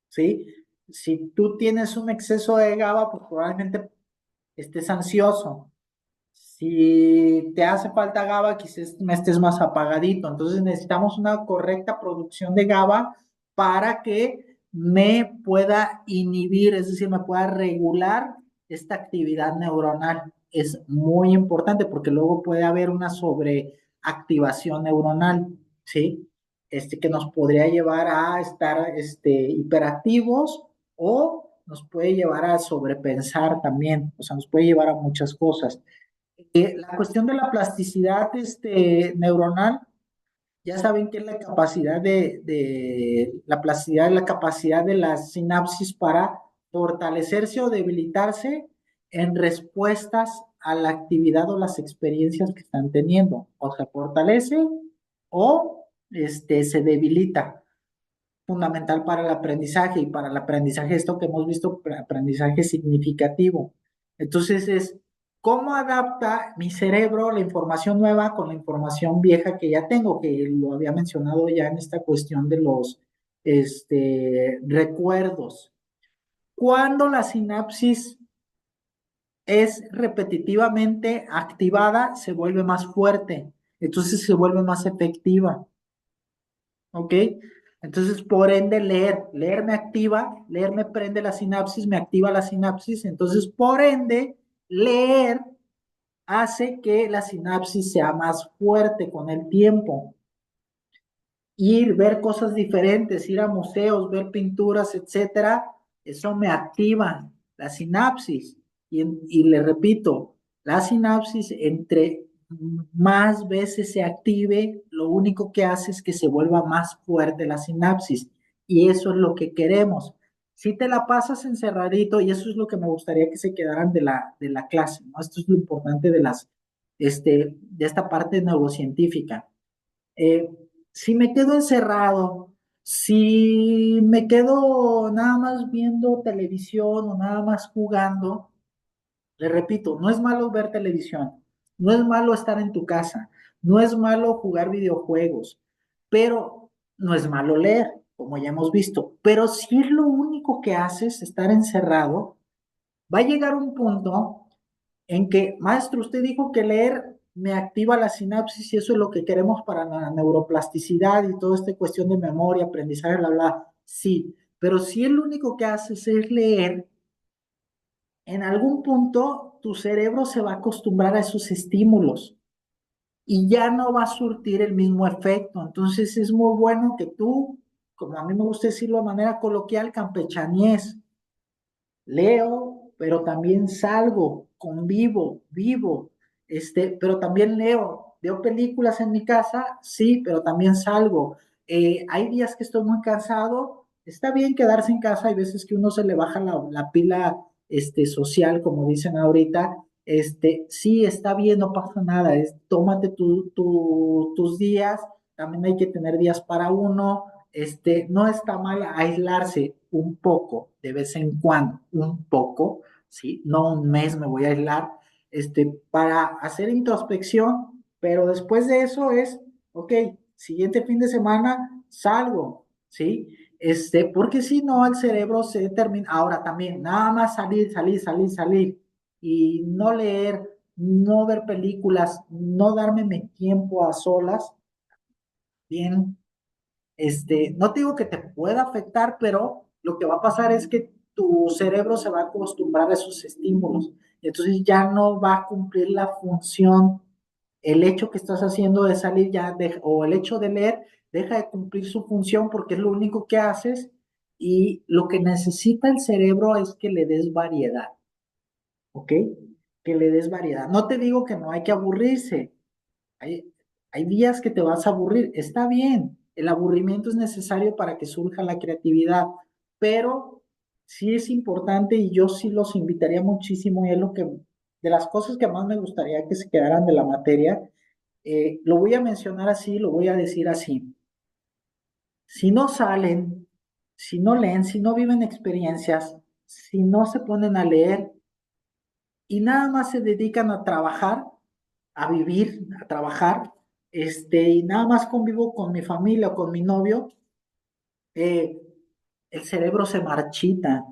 [SPEAKER 1] ¿sí? Si tú tienes un exceso de GABA, pues probablemente estés ansioso. Si te hace falta GABA, quizás me estés más apagadito. Entonces necesitamos una correcta producción de GABA para que me pueda inhibir, es decir, me pueda regular esta actividad neuronal. Es muy importante porque luego puede haber una sobreactivación neuronal, ¿sí? Que nos podría llevar a estar hiperactivos o nos puede llevar a sobrepensar también, o sea, nos puede llevar a muchas cosas. La cuestión de la plasticidad neuronal, ya saben que es la capacidad la plasticidad, la capacidad de las sinapsis para fortalecerse o debilitarse en respuestas a la actividad o las experiencias que están teniendo. O se fortalece o se debilita. Fundamental para el aprendizaje y para el aprendizaje, esto que hemos visto, aprendizaje significativo. Entonces es cómo adapta mi cerebro la información nueva con la información vieja que ya tengo, que lo había mencionado ya en esta cuestión de los recuerdos. Cuando la sinapsis es repetitivamente activada, se vuelve más fuerte, entonces se vuelve más efectiva. ¿Ok? Entonces, por ende, leer me activa, leer me prende la sinapsis, me activa la sinapsis, entonces, por ende, leer hace que la sinapsis sea más fuerte con el tiempo. Ir, ver cosas diferentes, ir a museos, ver pinturas, etcétera, eso me activa la sinapsis. Y le repito, la sinapsis entre más veces se active, lo único que hace es que se vuelva más fuerte la sinapsis. Y eso es lo que queremos. Si te la pasas encerradito, y eso es lo que me gustaría que se quedaran de la clase, ¿no? Esto es lo importante de esta parte neurocientífica. Eh, si me quedo encerrado, si me quedo nada más viendo televisión o nada más jugando, le repito, no es malo ver televisión, no es malo estar en tu casa, no es malo jugar videojuegos, pero no es malo leer, como ya hemos visto. Pero si es lo único que haces, estar encerrado, va a llegar un punto en que, maestro, usted dijo que leer me activa la sinapsis y eso es lo que queremos para la neuroplasticidad y toda esta cuestión de memoria, aprendizaje, bla, bla. Sí, pero si el único que haces es leer, en algún punto tu cerebro se va a acostumbrar a esos estímulos y ya no va a surtir el mismo efecto. Entonces es muy bueno que tú, como a mí me gusta decirlo de manera coloquial, campechaníes, leo, pero también salgo, convivo, vivo, pero también leo, veo películas en mi casa, sí, pero también salgo. Hay días que estoy muy cansado, está bien quedarse en casa, hay veces que uno se le baja la pila social, como dicen ahorita, sí, está bien, no pasa nada, tómate tus días, también hay que tener días para uno, no está mal aislarse un poco, de vez en cuando, un poco, ¿sí? No un mes me voy a aislar, para hacer introspección, pero después de eso es, ok, siguiente fin de semana salgo, ¿sí? Porque si no, el cerebro se termina, ahora también, nada más salir, salir, salir, salir, y no leer, no ver películas, no darme mi tiempo a solas, bien, no te digo que te pueda afectar, pero lo que va a pasar es que tu cerebro se va a acostumbrar a esos estímulos. Y entonces ya no va a cumplir la función, el hecho que estás haciendo de salir ya, o el hecho de leer, deja de cumplir su función porque es lo único que haces y lo que necesita el cerebro es que le des variedad, ¿ok? Que le des variedad. No te digo que no hay que aburrirse, hay, hay días que te vas a aburrir, está bien, el aburrimiento es necesario para que surja la creatividad, pero sí es importante y yo sí los invitaría muchísimo y es lo que, de las cosas que más me gustaría que se quedaran de la materia, lo voy a mencionar así, lo voy a decir así. Si no salen, si no leen, si no viven experiencias, si no se ponen a leer y nada más se dedican a trabajar, a vivir, a trabajar, y nada más convivo con mi familia o con mi novio, eh, el cerebro se marchita,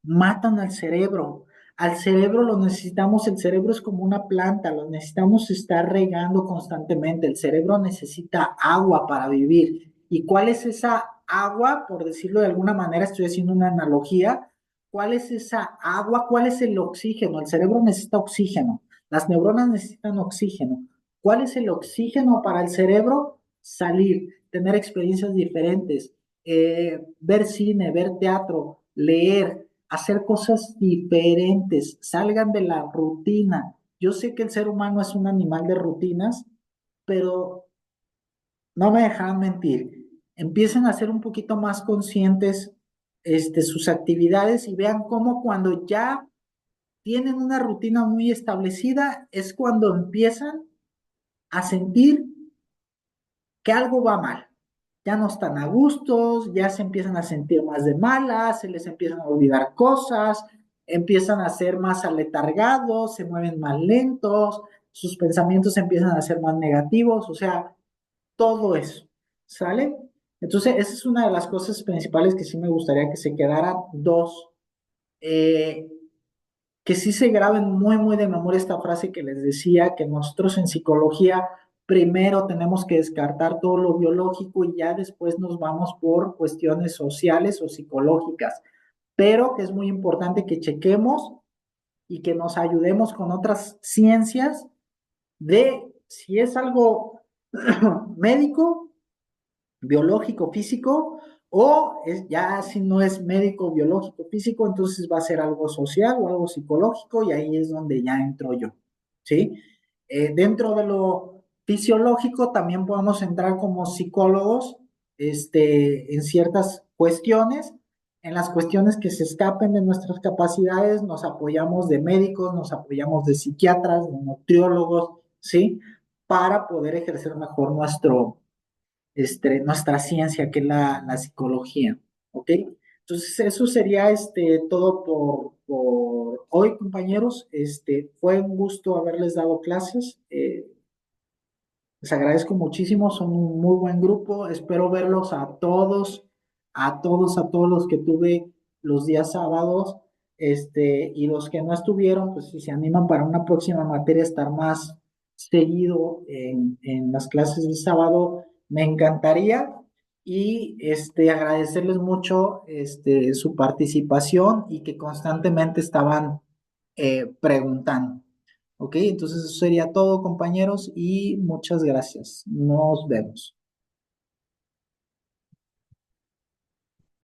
[SPEAKER 1] matan al cerebro. Al cerebro lo necesitamos, el cerebro es como una planta, lo necesitamos estar regando constantemente. El cerebro necesita agua para vivir. ¿Y cuál es esa agua? Por decirlo de alguna manera, estoy haciendo una analogía. ¿Cuál es esa agua? ¿Cuál es el oxígeno? El cerebro necesita oxígeno. Las neuronas necesitan oxígeno. ¿Cuál es el oxígeno para el cerebro? Salir, tener experiencias diferentes, ver cine, ver teatro, leer, hacer cosas diferentes, salgan de la rutina. Yo sé que el ser humano es un animal de rutinas, pero no me dejarán mentir. Empiecen a ser un poquito más conscientes sus actividades y vean cómo cuando ya tienen una rutina muy establecida es cuando empiezan a sentir que algo va mal. Ya no están a gustos, ya se empiezan a sentir más de malas, se les empiezan a olvidar cosas, empiezan a ser más aletargados, se mueven más lentos, sus pensamientos empiezan a ser más negativos, o sea, todo eso, ¿sale? Entonces, esa es una de las cosas principales que sí me gustaría que se quedaran. Dos, eh, que sí se graben muy, muy de memoria esta frase que les decía, que nosotros en psicología primero tenemos que descartar todo lo biológico y ya después nos vamos por cuestiones sociales o psicológicas, pero que es muy importante que chequemos y que nos ayudemos con otras ciencias de si es algo médico, biológico, físico, o ya si no es médico, biológico, físico, entonces va a ser algo social o algo psicológico y ahí es donde ya entro yo, ¿sí? Dentro de lo fisiológico también podemos entrar como psicólogos en ciertas cuestiones, en las cuestiones que se escapen de nuestras capacidades, nos apoyamos de médicos, nos apoyamos de psiquiatras, de nutriólogos, ¿sí? Para poder ejercer mejor nuestra ciencia, que es la psicología, ¿ok? Entonces, eso sería todo por hoy, compañeros. Fue un gusto haberles dado clases. Les agradezco muchísimo, son un muy buen grupo. Espero verlos a todos, a todos, a todos los que tuve los días sábados, y los que no estuvieron, pues si se animan para una próxima materia estar más seguido en las clases del sábado, me encantaría. Y agradecerles mucho su participación y que constantemente estaban preguntando. Ok, entonces eso sería todo, compañeros, y muchas gracias. Nos vemos.